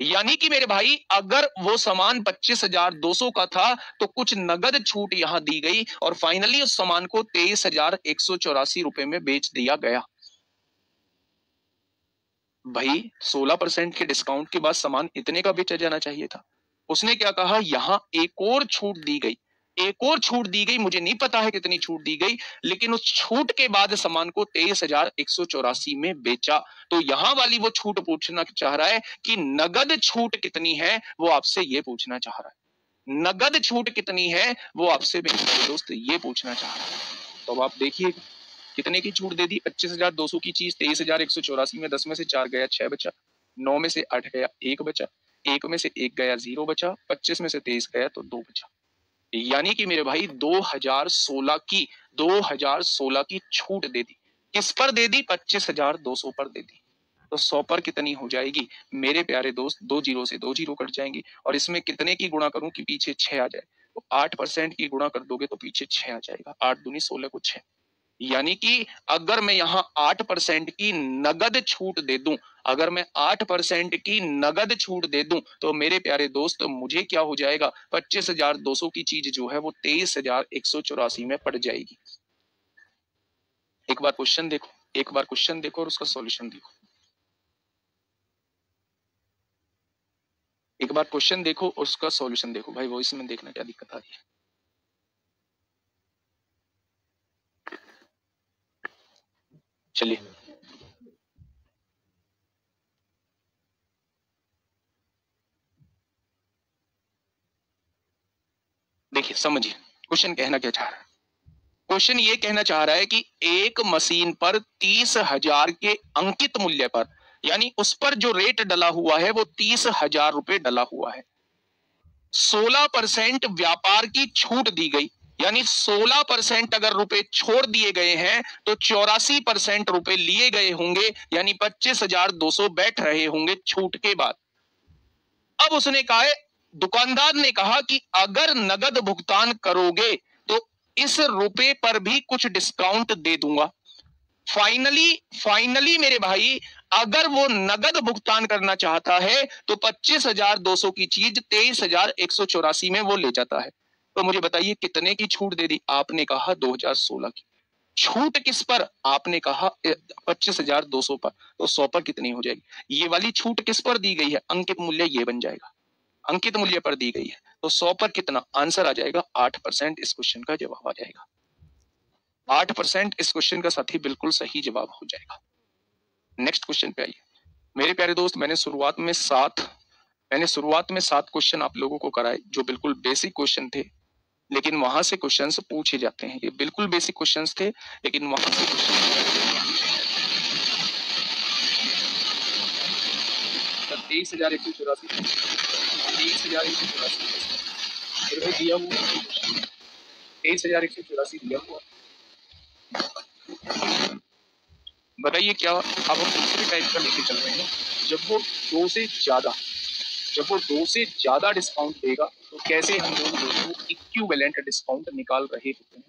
[SPEAKER 1] यानी कि मेरे भाई अगर वो सामान 25,200 का था तो कुछ नगद छूट यहां दी गई और फाइनली उस सामान को 23,184 रुपए में बेच दिया गया। भाई 16% के डिस्काउंट के बाद सामान इतने का बेचा जाना चाहिए था। उसने क्या कहा? यहां एक और छूट दी गई, एक और छूट दी गई, मुझे नहीं पता है कितनी छूट दी गई, लेकिन उस छूट के बाद सामान को 23,184 में बेचा। तो यहां वाली वो छूट पूछना चाह रहा है कि नगद छूट कितनी है, वो आपसे ये पूछना चाह रहा है। नगद छूट कितनी है वो आपसे मेरे दोस्त ये पूछना चाह रहा है। तो अब आप देखिए कितने की छूट दे दी? 25,200 की चीज 23,184 में 10 में से 4 गया 6 बचा, 9 में से 8 गया 1 बचा, 1 में से 1 गया 0 बचा, 25 में से 23 गया तो 2 बचा। यानी कि मेरे भाई 2016 की छूट दे दी। किस पर दे दी? 25,200 पर दे दी। तो 100 पर कितनी हो जाएगी मेरे प्यारे दोस्त? 2 जीरो से 2 जीरो कट जाएंगी और इसमें कितने की गुणा करूं कि पीछे 6 आ जाए? तो 8% की गुणा कर दोगे तो पीछे 6 आ जाएगा। 8 दूनी 16 को 6, यानी कि अगर मैं यहां 8% की नगद छूट दे दूं, अगर मैं 8% की नगद छूट दे दूं तो मेरे प्यारे दोस्त मुझे क्या हो जाएगा? 25,200 की चीज जो है वो 23,184 में पड़ जाएगी। एक बार क्वेश्चन देखो, एक बार क्वेश्चन देखो और उसका सॉल्यूशन देखो। एक बार क्वेश्चन देखो और उसका सॉल्यूशन देखो। भाई वॉइस में देखना क्या दिक्कत आ रही है? चलिए देखिए, समझिए क्वेश्चन कहना क्या चाह रहा है। क्वेश्चन ये कहना चाह रहा है कि एक मशीन पर 30,000 के अंकित मूल्य पर, यानी उस पर जो रेट डला हुआ है वो 30,000 रुपए डला हुआ है, 16% व्यापार की छूट दी गई, यानी 16% अगर रुपए छोड़ दिए गए हैं तो 84% रुपए लिए गए होंगे, यानी 25,200 बैठ रहे होंगे छूट के बाद। अब उसने कहा है, दुकानदार ने कहा कि अगर नगद भुगतान करोगे तो इस रुपए पर भी कुछ डिस्काउंट दे दूंगा। फाइनली मेरे भाई, अगर वो नगद भुगतान करना चाहता है तो 25,200 की चीज 23,184 में वो ले जाता है। तो मुझे बताइए कितने की छूट दे दी? आपने कहा 2016 की। छूट किस पर? आपने कहा 25,200 पर। तो 100 पर कितनी हो जाएगी? ये वाली छूट किस पर दी गई है? अंकित मूल्य ये बन जाएगा, अंकित मूल्य पर दी गई है। तो 100 पर कितना? आंसर आ जाएगा 8%। इस क्वेश्चन का जवाब आ जाएगा 8%। इस क्वेश्चन का साथी बिल्कुल सही जवाब हो जाएगा। नेक्स्ट क्वेश्चन पे आइए मेरे प्यारे दोस्त। मैंने शुरुआत में सात क्वेश्चन आप लोगों को कराए जो बिल्कुल बेसिक क्वेश्चन थे, लेकिन वहां से क्वेश्चंस पूछे जाते हैं। ये बिल्कुल बेसिक क्वेश्चंस थे, लेकिन वहां से क्वेश्चन 23,184 दिया हुआ, 23,184 दिया हुआ। बताइए क्या अब हम दूसरे टाइप का लेके चल रहे हैं? जब वो दो से ज्यादा डिस्काउंट देगा तो कैसे हम लोग दोनों इक्विवेलेंट डिस्काउंट निकाल रहे होते हैं।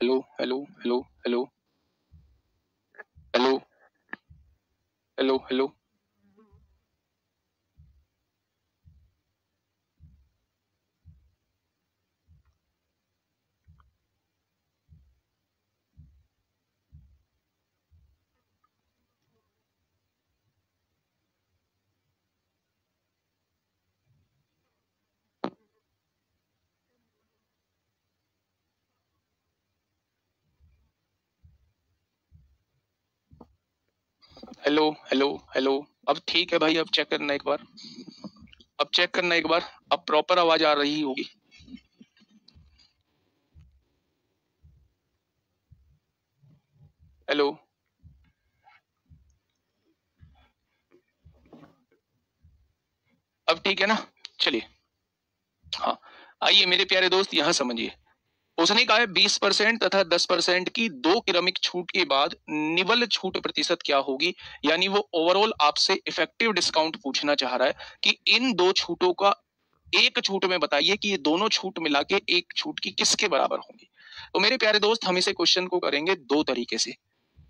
[SPEAKER 1] Hello hello hello hello hello hello hello hello hello hello. अब ठीक है भाई, अब चेक करना एक बार, अब प्रॉपर आवाज आ रही होगी। हेलो, अब ठीक है ना? चलिए, हाँ आइए मेरे प्यारे दोस्त यहां समझिए। उसने कहा है 20% तथा 10% की दो क्रमिक छूट के बाद निवल छूट प्रतिशत क्या होगी, यानी वो ओवरऑल आपसे इफेक्टिव डिस्काउंट पूछना चाह रहा है कि इन दो छूटों का एक छूट में बताइए कि ये दोनों छूट मिला के एक छूट की किसके बराबर होंगी। तो मेरे प्यारे दोस्त हम इसे क्वेश्चन को करेंगे दो तरीके से।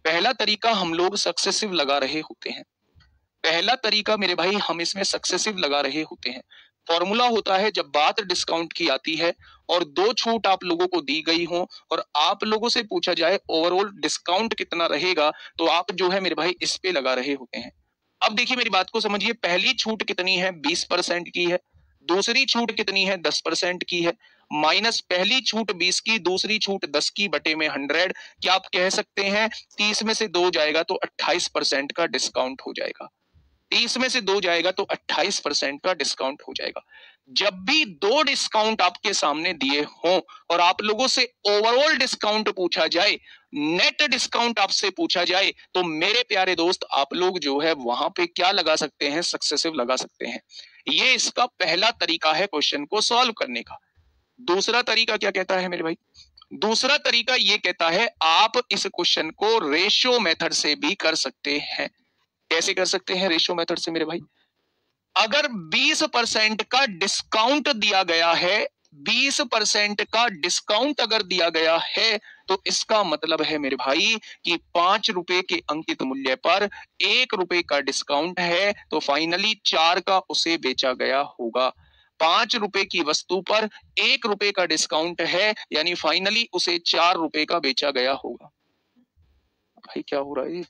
[SPEAKER 1] पहला तरीका हम लोग सक्सेसिव लगा रहे होते हैं। पहला तरीका मेरे भाई हम इसमें सक्सेसिव लगा रहे होते हैं। फॉर्मूला होता है जब बात डिस्काउंट की आती है और दो छूट आप लोगों को दी गई हो और आप लोगों से पूछा जाए ओवरऑल डिस्काउंट कितना रहेगा, तो आप जो है मेरे भाई इस पे लगा रहे होते हैं। अब देखिए मेरी बात को समझिए, पहली छूट कितनी है? 20% की है। दूसरी छूट कितनी है? 10% की है। माइनस पहली छूट 20 की, दूसरी छूट 10 की, बटे में 100। क्या आप कह सकते हैं 30 में से 2 जाएगा तो 28% का डिस्काउंट हो जाएगा। 30 में से 2 जाएगा तो 28% का डिस्काउंट हो जाएगा। जब भी दो डिस्काउंट आपके सामने दिए हों और आप लोगों से ओवरऑल डिस्काउंट पूछा जाए, नेट डिस्काउंट आपसे पूछा जाए, तो मेरे प्यारे दोस्त आप लोग जो है वहां पे क्या लगा सकते हैं? सक्सेसिव लगा सकते हैं। ये इसका पहला तरीका है क्वेश्चन को सॉल्व करने का। दूसरा तरीका क्या कहता है मेरे भाई? दूसरा तरीका ये कहता है आप इस क्वेश्चन को रेशियो मेथड से भी कर सकते हैं। कैसे कर सकते हैं रेशियो मेथड से मेरे भाई? अगर 20% का डिस्काउंट दिया गया है, 20% का डिस्काउंट अगर दिया गया है, तो इसका मतलब है मेरे भाई कि 5 रुपए के अंकित मूल्य पर 1 रुपए का डिस्काउंट है, तो फाइनली 4 का उसे बेचा गया होगा। 5 रुपए की वस्तु पर 1 रुपए का डिस्काउंट है, यानी फाइनली उसे 4 रुपए का बेचा गया होगा। भाई क्या हो रहा है?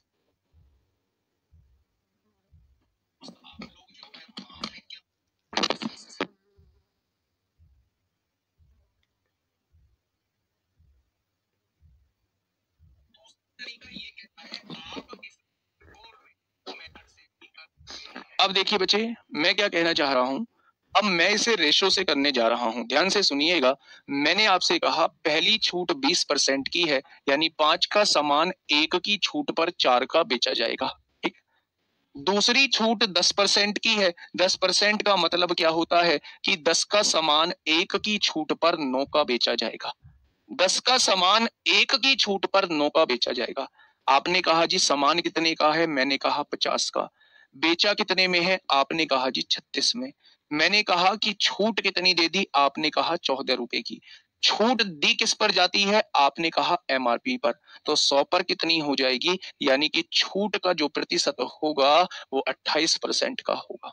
[SPEAKER 1] अब देखिए बच्चे, मैं क्या कहना चाह रहा हूं अब मैं इसे रेशो से करने जा रहा हूं, ध्यान से सुनिएगा। मैंने आपसे कहा पहली छूट 20% की है, यानी 5 का सामान 1 की छूट पर 4 का बेचा जाएगा। ठीक। दूसरी छूट 10% की है। 10% का मतलब क्या होता है कि 10 का सामान 1 की छूट पर 9 का बेचा जाएगा। 10 का सामान 1 की छूट पर 9 का बेचा जाएगा। आपने कहा जी सामान कितने का है, मैंने कहा 50 का। बेचा कितने में है, आपने कहा जी 36 में। मैंने कहा कि छूट कितनी दे दी, आपने कहा 14 रुपए की। छूट दी किस पर जाती है, आपने कहा एमआरपी पर। तो 100 पर कितनी हो जाएगी, यानी कि छूट का जो प्रतिशत होगा वो 28% का होगा।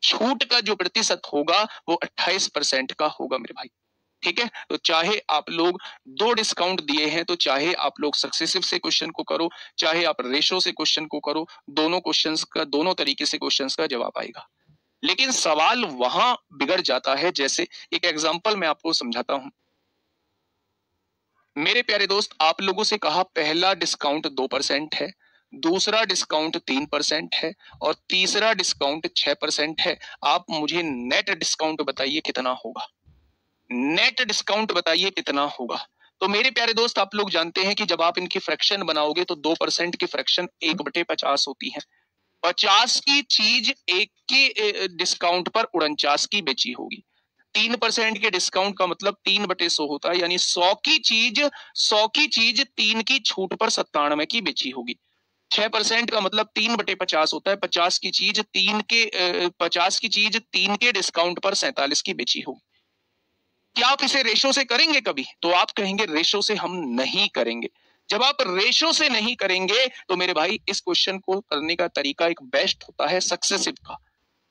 [SPEAKER 1] छूट का जो प्रतिशत होगा वो 28% का होगा मेरे भाई। ठीक है, तो चाहे आप लोग 2 डिस्काउंट दिए हैं, तो चाहे आप लोग सक्सेसिव से क्वेश्चन को करो, चाहे आप रेशो से क्वेश्चन को करो, दोनों क्वेश्चंस का दोनों तरीके से क्वेश्चंस का जवाब आएगा। लेकिन सवाल वहां बिगड़ जाता है, जैसे एक एग्जांपल मैं आपको समझाता हूं। मेरे प्यारे दोस्त, आप लोगों से कहा पहला डिस्काउंट 2% है, दूसरा डिस्काउंट 3% है और तीसरा डिस्काउंट 6% है। आप मुझे नेट डिस्काउंट बताइए कितना होगा। नेट डिस्काउंट बताइए कितना होगा। तो मेरे प्यारे दोस्त, आप लोग जानते हैं कि जब आप इनकी फ्रैक्शन बनाओगे तो 2% की फ्रैक्शन 1/50 होती है। 50 की चीज 1 के डिस्काउंट पर 49 की बेची होगी। 3% के डिस्काउंट का मतलब 3/100 होता है, यानी 100 की चीज 3 की छूट पर 97 की बेची होगी। 6% का मतलब 3/50 होता है, 50 की चीज 3 के डिस्काउंट पर 47 की बेची होगी। क्या आप इसे रेशो से करेंगे कभी? तो आप कहेंगे रेशो से हम नहीं करेंगे। जब आप रेशो से नहीं करेंगे तो मेरे भाई इस क्वेश्चन को करने का तरीका एक बेस्ट होता है सक्सेसिव का।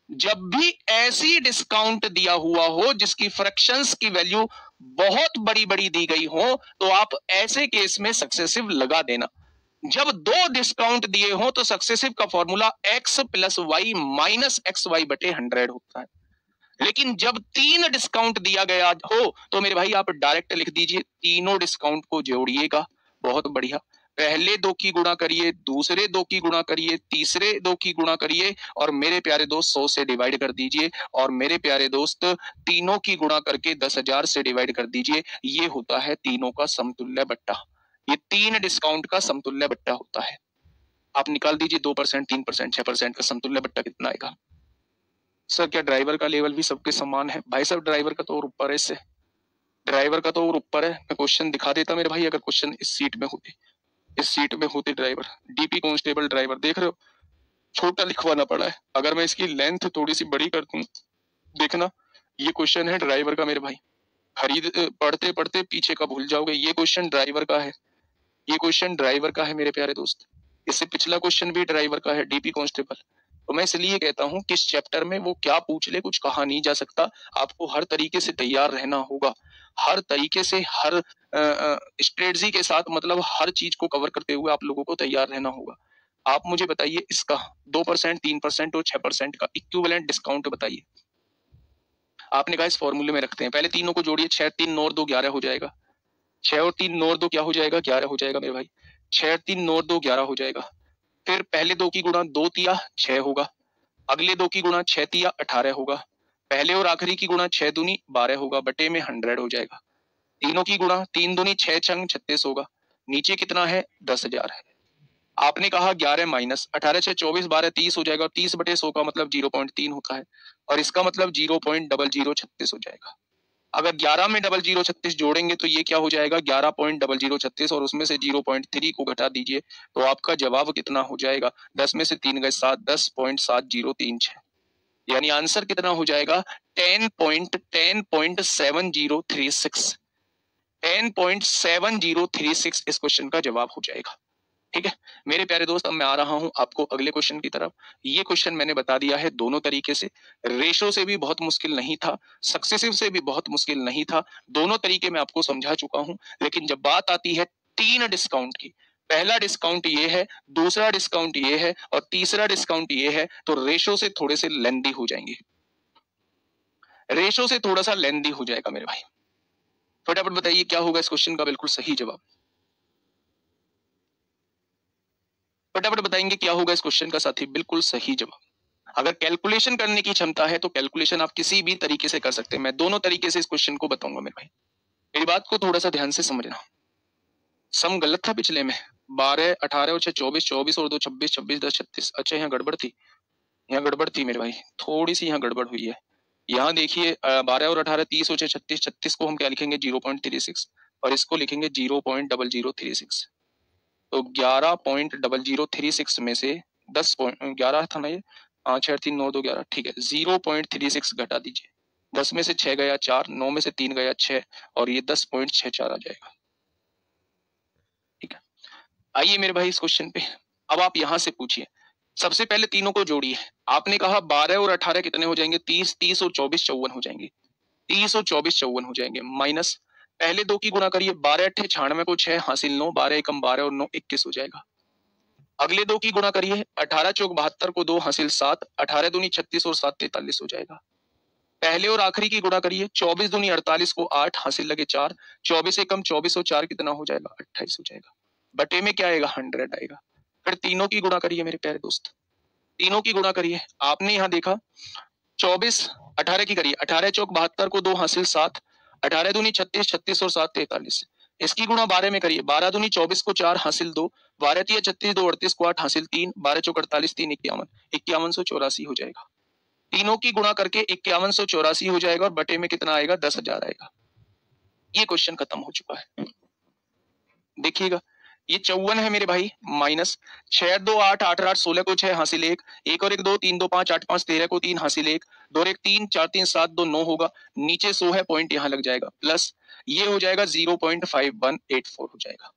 [SPEAKER 1] जब भी ऐसी डिस्काउंट दिया हुआ हो जिसकी फ्रैक्शंस की वैल्यू बहुत बड़ी बड़ी दी गई हो, तो आप ऐसे केस में सक्सेसिव लगा देना। जब 2 डिस्काउंट दिए हो तो सक्सेसिव का formula x plus y minus x y बटे 100 होता है। लेकिन जब 3 डिस्काउंट दिया गया हो तो मेरे भाई आप डायरेक्ट लिख दीजिए, तीनों डिस्काउंट को जोड़िएगा। बहुत बढ़िया। पहले 2 की गुणा करिए, दूसरे 2 की गुणा करिए, तीसरे 2 की गुणा करिए और मेरे प्यारे दोस्त 100 से डिवाइड कर दीजिए। और मेरे प्यारे दोस्त तीनों की गुणा करके 10,000 से डिवाइड कर दीजिए। ये होता है तीनों का समतुल्य बट्टा। ये 3 डिस्काउंट का समतुल्य बट्टा होता है। आप निकाल दीजिए 2%, 3%, 6% का समतुल्य बट्टा कितना आएगा। सर क्या ड्राइवर का लेवल भी सबके समान है? भाई साहब ड्राइवर का तो और ऊपर है इससे, ड्राइवर का तो और ऊपर है। मैं क्वेश्चन दिखा देता मेरे भाई, अगर क्वेश्चन इस सीट में होते, इस सीट में होते ड्राइवर, डीपी कांस्टेबल ड्राइवर, देख रहे हो छोटा लिखवाना पड़ा है। अगर मैं इसकी लेंथ थोड़ी सी बड़ी कर दूं, देखना ये क्वेश्चन है ड्राइवर का मेरे भाई। पढ़ते पढ़ते पीछे का भूल जाओगे। ये क्वेश्चन ड्राइवर का है, ये क्वेश्चन ड्राइवर का है मेरे प्यारे दोस्त। इससे पिछला क्वेश्चन भी ड्राइवर का है, डीपी कांस्टेबल। तो मैं इसलिए कहता हूं कि इस चैप्टर में वो क्या पूछ ले कुछ कहा नहीं जा सकता। आपको हर तरीके से तैयार रहना होगा, हर तरीके से, हर स्ट्रेटजी के साथ, मतलब हर चीज को कवर करते हुए आप लोगों को तैयार रहना होगा। आप मुझे बताइए इसका 2%, 3% और 6% का इक्विवेलेंट डिस्काउंट बताइए। आपने कहा इस फॉर्मूले में रखते हैं, पहले तीनों को जोड़िए। 6 3 9 और 2 11 हो जाएगा। 6 और 3 9 और 2 क्या हो जाएगा, 11 हो जाएगा मेरे भाई। 6 3 9 और 2 11 हो जाएगा। फिर पहले 2 की गुणा 2 तिया 6 होगा, अगले 2 की गुणा 6 तिया 18 होगा, पहले और आखिरी की गुणा 6 दूनी 12 होगा, बटे में 100 हो जाएगा। तीनों की गुणा 3 दूनी 6 छंग 36 होगा। नीचे कितना है, 10,000 है। आपने कहा 11 माइनस 18 6 24 12 30 हो जाएगा, और 30/100 का मतलब 0.3 होता है, और इसका मतलब 0.0036 हो जाएगा। अगर 11 में 0036 जोड़ेंगे तो ये क्या हो जाएगा, 11.0036, और उसमें से 0.3 को घटा दीजिए तो आपका जवाब कितना हो जाएगा, 10 में से 3 गए 7, 10.7036। यानी आंसर कितना हो जाएगा, 10.7036। 10.7036 इस क्वेश्चन का जवाब हो जाएगा। ठीक है मेरे प्यारे दोस्त, अब मैं आ रहा हूं आपको अगले क्वेश्चन की तरफ। ये क्वेश्चन मैंने बता दिया है दोनों तरीके से, रेशो से भी बहुत मुश्किल नहीं था, सक्सेसिव से भी बहुत मुश्किल नहीं था, दोनों तरीके मैं आपको समझा चुका हूं। लेकिन जब बात आती है 3 डिस्काउंट की, पहला डिस्काउंट ये है, दूसरा डिस्काउंट ये है और तीसरा डिस्काउंट ये है, तो रेशो से थोड़े से लेंदी हो जाएंगे, रेशो से थोड़ा सा लेंदी हो जाएगा मेरे भाई। फटाफट बताइए क्या होगा इस क्वेश्चन का बिल्कुल सही जवाब। फटाफट बताएंगे क्या होगा इस क्वेश्चन का साथी बिल्कुल सही जवाब। अगर कैलकुलेशन करने की क्षमता है तो कैलकुलेशन आप किसी भी तरीके से कर सकते हैं। मैं दोनों तरीके से इस क्वेश्चन को बताऊंगा मेरे भाई, मेरी बात को थोड़ा सा ध्यान से समझना। सम गलत था पिछले में, 12 18 और 6 24, 24 और 2 26, 26 10 36। अच्छा यहाँ गड़बड़ थी, यहाँ गड़बड़ थी मेरे भाई, थोड़ी सी यहाँ गड़बड़ हुई है। यहाँ देखिए 12 और 18 30 और 6 36, 36 को हम क्या लिखेंगे 0.36 और इसको लिखेंगे 0.0036। तो 11.0036 में से 10.11 था ना ये, 6 3 9 2 11, ठीक है 0.36 घटा दीजिए। 10 में से 6 गया 4, 9 में से 3 गया 6 और ये 10.64 आ जाएगा। ठीक है, आइए मेरे भाई इस क्वेश्चन पे। अब आप यहां से पूछिए, सबसे पहले तीनों को जोड़िए। आपने कहा 12 और 18 कितने हो जाएंगे, 30, 30 और 24 54 हो जाएंगे, 30 और 24 54 हो जाएंगे। माइनस पहले दो की गुणा करिए, 12 8 96 को 6 हासिल 9, 12 एकम 12 और 9 21 हो जाएगा। अगले दो की गुणा करिए, 18 चौक 72 को 2 हासिल 7, 18 दूनी 36 और 7 43 हो जाएगा। पहले और आखिरी की गुणा करिए, 24 दूनी 48 को 8 हासिल लगे 4, 24 एकम 24 और 4 कितना हो जाएगा 28 हो जाएगा। बटे में क्या आएगा 100 आएगा। फिर तीनों की गुणा करिए मेरे प्यारे दोस्त, तीनों की गुणा करिए। आपने यहाँ देखा 24 18 की करिए, 18 चौक 72 को 2 हासिल 7, 18 दूनी 36, 36 और 7 43। इसकी गुणा 12 में करिए, 12 दूनी 24 को 4 हासिल 2, 12 तिया 36, 2 38 को 8 हासिल 3, 12 चौक 48, 3 51, 5184 हो जाएगा। तीनों की गुणा करके 5184 हो जाएगा और बटे में कितना आएगा 10,000 आएगा। ये क्वेश्चन खत्म हो चुका है। देखिएगा ये 54 है मेरे भाई, माइनस 6 2 8 8 8 16 को 6 हासिल 1, 1 और 1 2 3 2 5 8 5 13 को 3 हासिल 1, 2 1 3 4 3 7 2 9 होगा, नीचे 100 है पॉइंट यहाँ लग जाएगा, प्लस ये हो जाएगा 0.5184 हो जाएगा।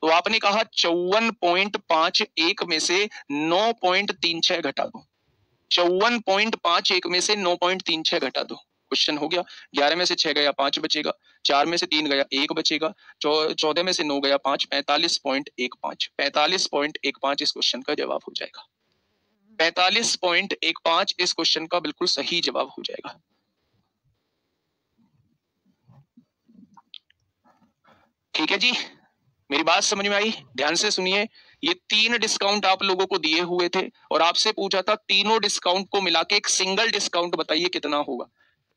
[SPEAKER 1] तो आपने कहा 54.51 में से 9.36 घटा दो, 54.51 में से 9.36 घटा दो। क्वेश्चन हो गया। 11 में से 6 गया 5 बचेगा, 4 में से 3 गया 1 बचेगा, 14 में से 9 गया 5, 45.15, 45.15 इस क्वेश्चन का जवाब हो जाएगा। 45.15 इस क्वेश्चन का बिल्कुल सही जवाब हो जाएगा। ठीक है जी, मेरी बात समझ में आई? ध्यान से सुनिए, ये 3 डिस्काउंट आप लोगों को दिए हुए थे और आपसे पूछा था तीनों डिस्काउंट को मिला के एक सिंगल डिस्काउंट बताइए कितना होगा।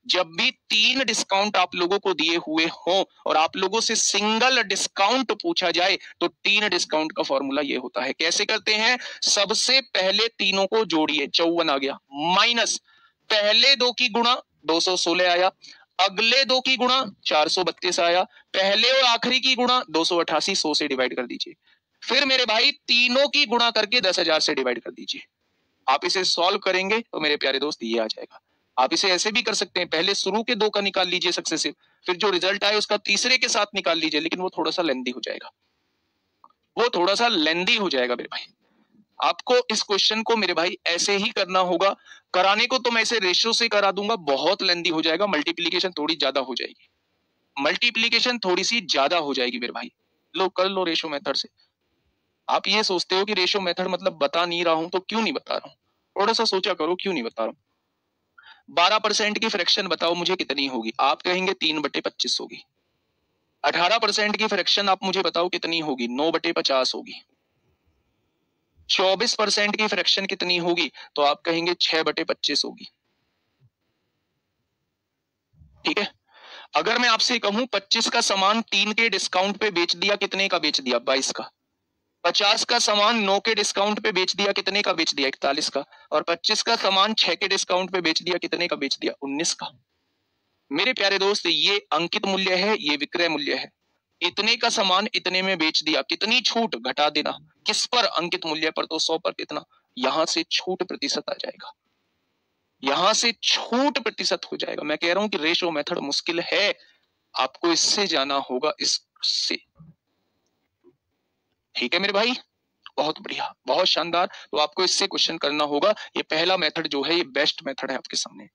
[SPEAKER 1] जब भी 3 डिस्काउंट आप लोगों को दिए हुए हो और आप लोगों से सिंगल डिस्काउंट पूछा जाए तो 3 डिस्काउंट का फॉर्मूला ये होता है। कैसे करते हैं? सबसे पहले तीनों को जोड़िए, 54 आ गया, माइनस पहले दो की गुणा 216 आया, अगले दो की गुणा 432 आया, पहले और आखिरी की गुणा 288, 100 से डिवाइड कर दीजिए। फिर मेरे भाई तीनों की गुणा करके 10,000 से डिवाइड कर दीजिए। आप इसे सॉल्व करेंगे तो मेरे प्यारे दोस्त ये आ जाएगा। आप इसे ऐसे भी कर सकते हैं, पहले शुरू के 2 का निकाल लीजिए सक्सेसिव, फिर जो रिजल्ट आए उसका तीसरे के साथ निकाल लीजिए, लेकिन वो थोड़ा सा लेंदी हो जाएगा, वो थोड़ा सा लेंदी हो जाएगा मेरे भाई। आपको इस क्वेश्चन को मेरे भाई ऐसे ही करना होगा। कराने को तो मैं इसे रेशियो से करा दूंगा, बहुत लेंदी हो जाएगा, मल्टीप्लीकेशन थोड़ी ज्यादा हो जाएगी, मल्टीप्लीकेशन थोड़ी सी ज्यादा हो जाएगी मेरे भाई। लो कर लो रेशियो मेथड से। आप ये सोचते हो कि रेशियो मेथड मतलब बता नहीं रहा हूं, तो क्यों नहीं बता रहा हूं, थोड़ा सा सोचा करो क्यों नहीं बता रहा हूं। 12% की फ्रैक्शन बताओ मुझे कितनी होगी, आप कहेंगे 3/25 होगी। 18% की फ्रैक्शन आप मुझे बताओ कितनी होगी, 9/50 होगी। 24% की फ्रैक्शन कितनी होगी, तो आप कहेंगे 6/25 होगी। ठीक है, अगर मैं आपसे कहूं 25 का सामान 3 के डिस्काउंट पे बेच दिया, कितने का बेच दिया, 22 का। 50 का सामान 9 के डिस्काउंट पे बेच दिया, कितने का बेच दिया, 41 का। और 25 का सामान 6 के डिस्काउंट पे बेच दिया, कितने का बेच दिया, 19 का। मेरे प्यारे दोस्त ये अंकित मूल्य है, ये विक्रय मूल्य है। इतने का सामान इतने में बेच दिया, कितनी छूट, घटा देना, किस पर, अंकित मूल्य पर, तो 100 पर कितना, यहां से छूट प्रतिशत आ जाएगा, यहां से छूट प्रतिशत हो जाएगा। मैं कह रहा हूं कि रेशो मेथड मुश्किल है, आपको इससे जाना होगा, इससे। ठीक है मेरे भाई, बहुत बढ़िया, बहुत शानदार। तो आपको इससे क्वेश्चन करना होगा। ये पहला मेथड जो है ये बेस्ट मेथड है आपके सामने।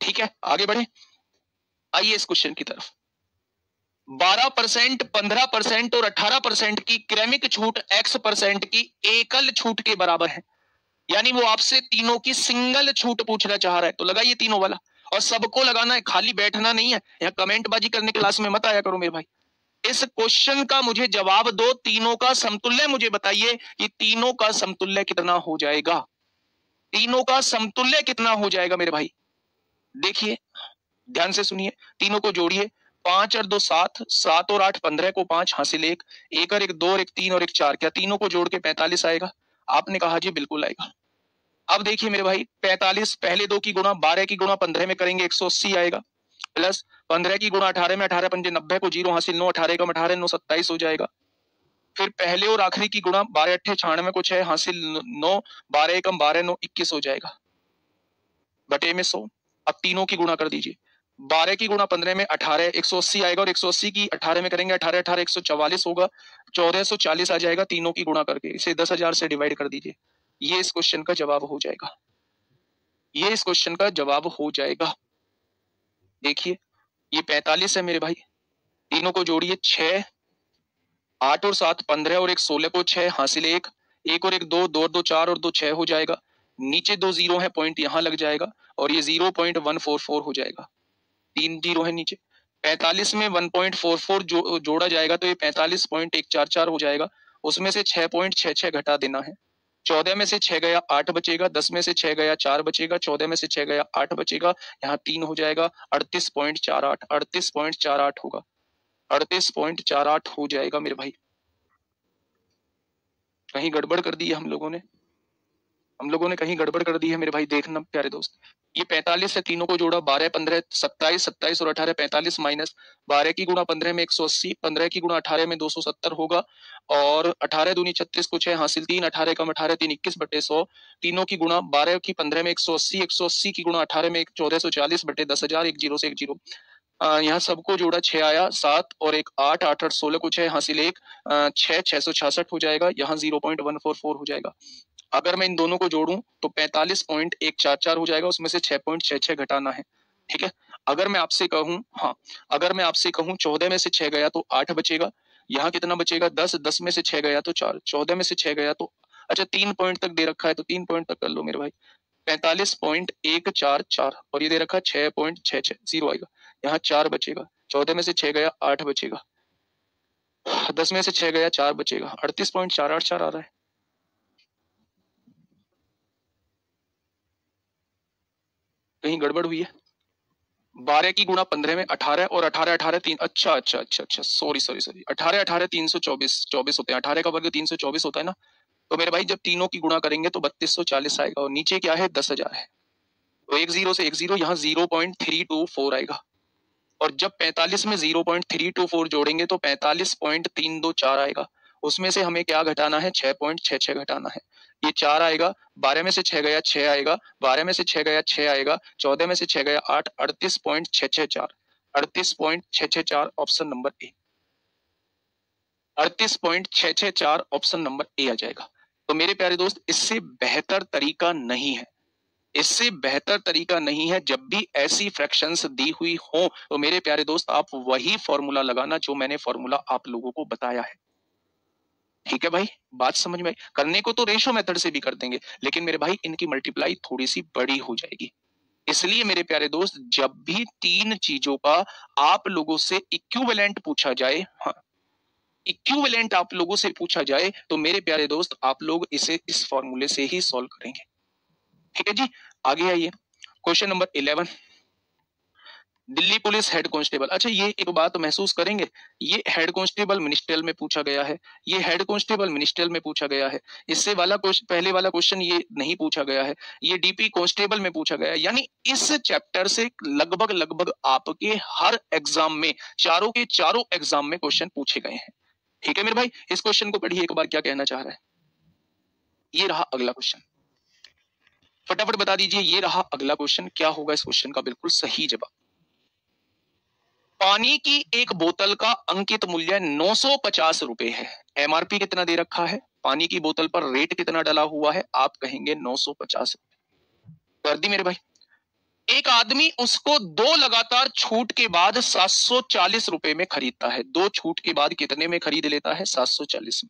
[SPEAKER 1] ठीक है, आगे बढ़े, आइए इस क्वेश्चन की तरफ। 12%, 15% और 18% की क्रमिक छूट X% की एकल छूट के बराबर है। यानी वो आपसे तीनों की सिंगल छूट पूछना चाह रहा है, तो लगाइए तीनों वाला, और सबको लगाना है, खाली बैठना नहीं है। यहाँ कमेंट बाजी करने क्लास में मत आया करो मेरे भाई। इस क्वेश्चन का मुझे जवाब दो, तीनों का समतुल्य मुझे बताइए कि तीनों का समतुल्य कितना हो जाएगा। तीनों का समतुल्य कितना हो जाएगा मेरे भाई? देखिए ध्यान से सुनिए, तीनों को जोड़िए, 5 और 2 7, 7 और 8 15 को 5 हासिल 1, 1 और 1 2 और 1 3 और 1 4, क्या तीनों को जोड़ के 45 आएगा? आपने कहा जी बिल्कुल आएगा। अब देखिए मेरे भाई 45 पहले दो की गुणा 12 की गुणा 15 में करेंगे 180 आएगा, प्लस 15 की गुणा 18 में 18 पंजे 90 को 0 हासिल 9, 18 का 18 9 27 हो जाएगा। फिर पहले और आखिरी की गुणा 12 अट्ठे 96 को 6 हासिल 9, 12 एकम 12 9 21 हो जाएगा बटे में 100। अब तीनों की गुणा कर दीजिए, 12 की गुणा 15 में 18 180 आएगा और 180 की 18 में करेंगे 18 18 144 होगा, 1440 आ जाएगा तीनों की गुणा करके। इसे 10,000 से डिवाइड कर दीजिए, ये इस क्वेश्चन का जवाब हो जाएगा, ये इस क्वेश्चन का जवाब हो जाएगा। देखिए ये 45 है मेरे भाई, तीनों को जोड़िए 6 8 और 7 15 और 1 16 को 6 हासिल 1, 1 और 1 2, 2 और 2 4 और 2 6 हो जाएगा। नीचे 2 जीरो है, पॉइंट यहां लग जाएगा और ये 0.144 हो जाएगा, 3 जीरो है नीचे। 45 में 1.44 जोड़ा जाएगा तो ये 45.144 हो जाएगा, उसमें से 6.66 घटा देना है। 14 में से 6 गया 8 बचेगा, 10 में से 6 गया 4 बचेगा, 14 में से 6 गया 8 बचेगा, यहाँ 3 हो जाएगा, 38.48 38.48 होगा, 38.48 हो जाएगा मेरे भाई। कहीं गड़बड़ कर दी है हम लोगों ने कहीं गड़बड़ कर दी है मेरे भाई, देखना प्यारे दोस्त। ये 45 है, तीनों को जोड़ा 12 15 27 27 और 18 45 माइनस 12 की गुणा 15 में 180, 15 की गुणा 18 में 270 होगा और 18 दूनी 36 को 6 हासिल 3, 18 कम 18 3 21 बटे 100, तीनों की गुणा 12 की 15 में 180, 180 की गुणा 18 में 1440 बटे 10,000, 1 जीरो से 1 जीरो। यहाँ सबको जोड़ा 6 आया, 7 और 1 8, 8 8 16 को 6 हासिल 1, 6 666 हो जाएगा, यहाँ 0.144 हो जाएगा। अगर मैं इन दोनों को जोड़ूं तो 45.144 हो जाएगा, उसमें से 6.66 घटाना है, ठीक है। अगर मैं आपसे कहूं, हाँ अगर मैं आपसे कहूं 14 में से 6 गया तो 8 बचेगा, यहाँ कितना बचेगा 10, 10 में से 6 गया तो 4, 14 में से 6 गया तो अच्छा 3 पॉइंट तक दे रखा है तो 3 पॉइंट तक कर लो मेरे भाई, 45.144 और ये दे रखा 6.66, जीरो आएगा, यहाँ 4 बचेगा, 14 में से 6 गया 8 बचेगा, 10 में से 6 गया 4 बचेगा, 38.484 आ रहा है। कहीं गड़बड़ हुई है? 12 की गुणा 15 में 18 और 18 18 3, अच्छा अच्छा अच्छा अच्छा सॉरी सॉरी सॉरी, 18 18 324 24 होते हैं, 18 का वर्ग 324 होता है ना, तो मेरे भाई जब तीनों की गुणा करेंगे तो 3240 आएगा और नीचे क्या है 10,000 है, तो 1 जीरो से 1 जीरो, यहाँ 0.324 आएगा और जब 45 में 0.324 जोड़ेंगे तो 45.324 आएगा, उसमें से हमें क्या घटाना है 6.66 घटाना है, ये 4 आएगा, 12 में से 6 गया 6 आएगा, 12 में से 6 गया 6 आएगा, 14 में से 6 गया 8, 38.664, 38.664 option number A, 38.664 option number A आ जाएगा। तो मेरे प्यारे दोस्त इससे बेहतर तरीका नहीं है, इससे बेहतर तरीका नहीं है, जब भी ऐसी फ्रैक्शंस दी हुई हो तो मेरे प्यारे दोस्त आप वही फॉर्मूला लगाना जो मैंने फॉर्मूला आप लोगों को बताया है, ठीक है भाई, बात समझ में आई? करने को तो रेशो मेथड से भी कर देंगे, लेकिन मेरे भाई इनकी मल्टीप्लाई थोड़ी सी बड़ी हो जाएगी, इसलिए मेरे प्यारे दोस्त जब भी तीन चीजों का आप लोगों से इक्विवेलेंट पूछा जाए, हाँ इक्विवेलेंट आप लोगों से पूछा जाए तो मेरे प्यारे दोस्त आप लोग इसे इस फॉर्मूले से ही सॉल्व करेंगे, ठीक है जी। आगे आइए, question number 11, Delhi police head constable. अच्छा ये एक बात महसूस करेंगे, ये हेड कांस्टेबल मिनिस्ट्रियल में पूछा गया है, ये हेड कांस्टेबल मिनिस्ट्रियल में पूछा गया है, इससे वाला पहले वाला क्वेश्चन ये नहीं पूछा गया है, ये डीपी कांस्टेबल में पूछा गया है, यानी इस चैप्टर से लगभग लगभग आपके हर एग्जाम में, चारों के चारों एग्जाम में क्वेश्चन पूछे गए हैं, ठीक है मेरे भाई। इस क्वेश्चन को पढ़िए एक बार क्या कहना चाह रहा है, ये रहा अगला क्वेश्चन, फटाफट बता दीजिए, ये रहा अगला क्वेश्चन, क्या होगा इस क्वेश्चन का बिल्कुल सही जवाब। पानी की एक बोतल का अंकित मूल्य 950 रुपए है, एमआरपी कितना दे रखा है, पानी की बोतल पर रेट कितना डला हुआ है, आप कहेंगे 950 रुपए। कर दी मेरे भाई। एक आदमी उसको दो लगातार छूट के बाद 740 रुपए में खरीदता है, दो छूट के बाद कितने में खरीद लेता है 740 में।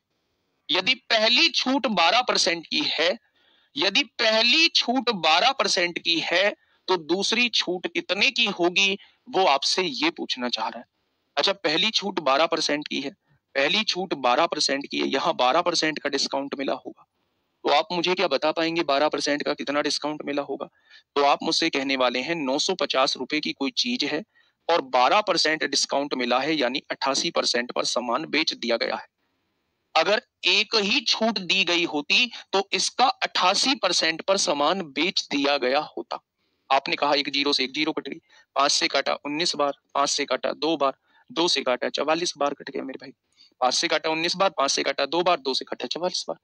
[SPEAKER 1] यदि पहली छूट 12% की है, यदि पहली छूट 12% की है तो दूसरी छूट कितने की होगी, वो आपसे ये पूछना चाह रहा है। अच्छा पहली छूट 12% की है, पहली छूट 12% की है, यहां 12% का डिस्काउंट मिला होगा, तो आप मुझे क्या बता पाएंगे 12% का कितना डिस्काउंट मिला होगा? तो आप मुझसे कहने वाले हैं 950 रुपए की कोई चीज है और 12% डिस्काउंट मिला है, यानी 88% पर सामान बेच दिया गया है। अगर एक ही छूट दी गई होती तो इसका 88% पर सामान बेच दिया गया होता। आपने कहा एक जीरो से एक जीरो कट गई, 5 से काटा 19 बार, 5 से काटा 2 बार, 2 से काटा 44 बार कट गया मेरे भाई। 5 से काटा 19 बार, 5 से काटा 2 बार, 2 से काटा 44 बार।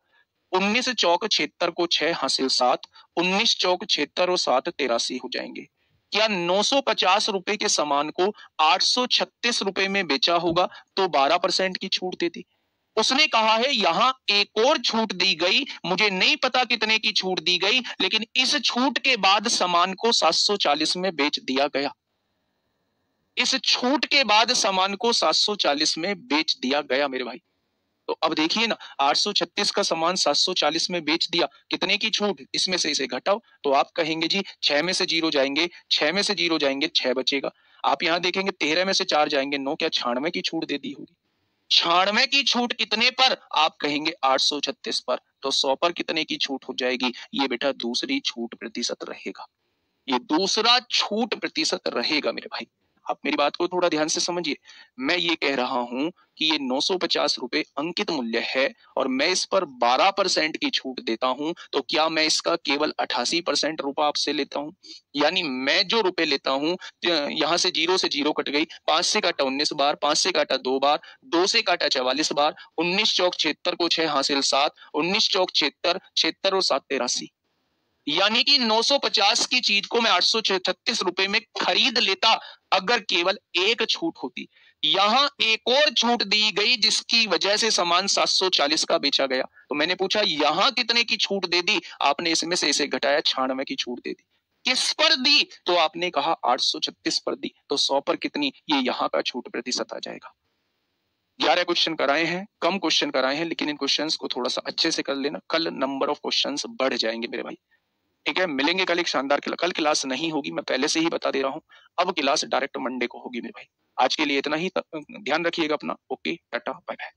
[SPEAKER 1] 19 चौक 76 को 6 हासिल 7, 19 चौक 76 और 7 83 हो जाएंगे। क्या 950 रुपए के सामान को 836 रुपए में बेचा होगा तो 12% की छूट देती? उसने कहा है यहां एक और छूट दी गई, मुझे नहीं पता कितने की छूट दी गई, लेकिन इस छूट के बाद सामान को 740 में बेच दिया गया। इस छूट के बाद सामान को 740 में बेच दिया गया मेरे भाई। तो अब देखिए ना, 836 का सामान 740 में बेच दिया, कितने की छूट? इसमें से इसे घटाओ तो आप कहेंगे जी 6 में से 0 जाएंगे, 6 में से 0 जाएंगे 6 बचेगा। आप यहां देखेंगे 13 में से 4 जाएंगे 9, क्या 96 की छूट दे दी होगी? 96 की छूट कितने पर? आप कहेंगे 836 पर। तो 100 पर कितने की छूट हो जाएगी? ये बेटा दूसरी छूट प्रतिशत रहेगा, ये दूसरा छूट प्रतिशत रहेगा मेरे भाई। आप मेरी बात को थोड़ा ध्यान से समझिए। मैं ये कह रहा हूं कि ये 950 रुपए अंकित मूल्य है और मैं इस पर 12% की छूट देता हूं, तो क्या मैं इसका केवल 88% रुपए आपसे लेता हूं? यानी मैं जो रुपए लेता हूं, यहां से जीरो कट गई, 5 से काटा 19 बार, 5 से काटा 2 बार, 2 से काटा 44 बार, 19 चौक 76 को 6 हासिल 7, 19 चौक 76, 76 और 7 83। यानी कि 950 की चीज को मैं 836 रुपए में खरीद लेता अगर केवल एक छूट होती। यहां एक और छूट दी गई जिसकी वजह से सामान 740 का बेचा गया। तो मैंने पूछा यहां कितने की छूट दे दी? आपने इसमें से इसे घटाया, 96 की छूट दे दी। किस पर दी? तो आपने कहा 836 पर दी। तो 100 पर कितनी? ये यहां का छूट प्रतिशत आ जाएगा। 11 क्वेश्चन कराए हैं, कम क्वेश्चन कराए हैं, लेकिन इन क्वेश्चंस को थोड़ा सा अच्छे से कर लेना, कल नंबर ऑफ क्वेश्चंस बढ़ जाएंगे मेरे भाई। ठीक है, मिलेंगे कल एक शानदार कल क्लास नहीं होगी, मैं पहले से ही बता दे रहा हूँ। अब क्लास डायरेक्ट मंडे को होगी मेरे भाई। आज के लिए इतना ही, ध्यान रखिएगा अपना। Okay, tata, bye bye.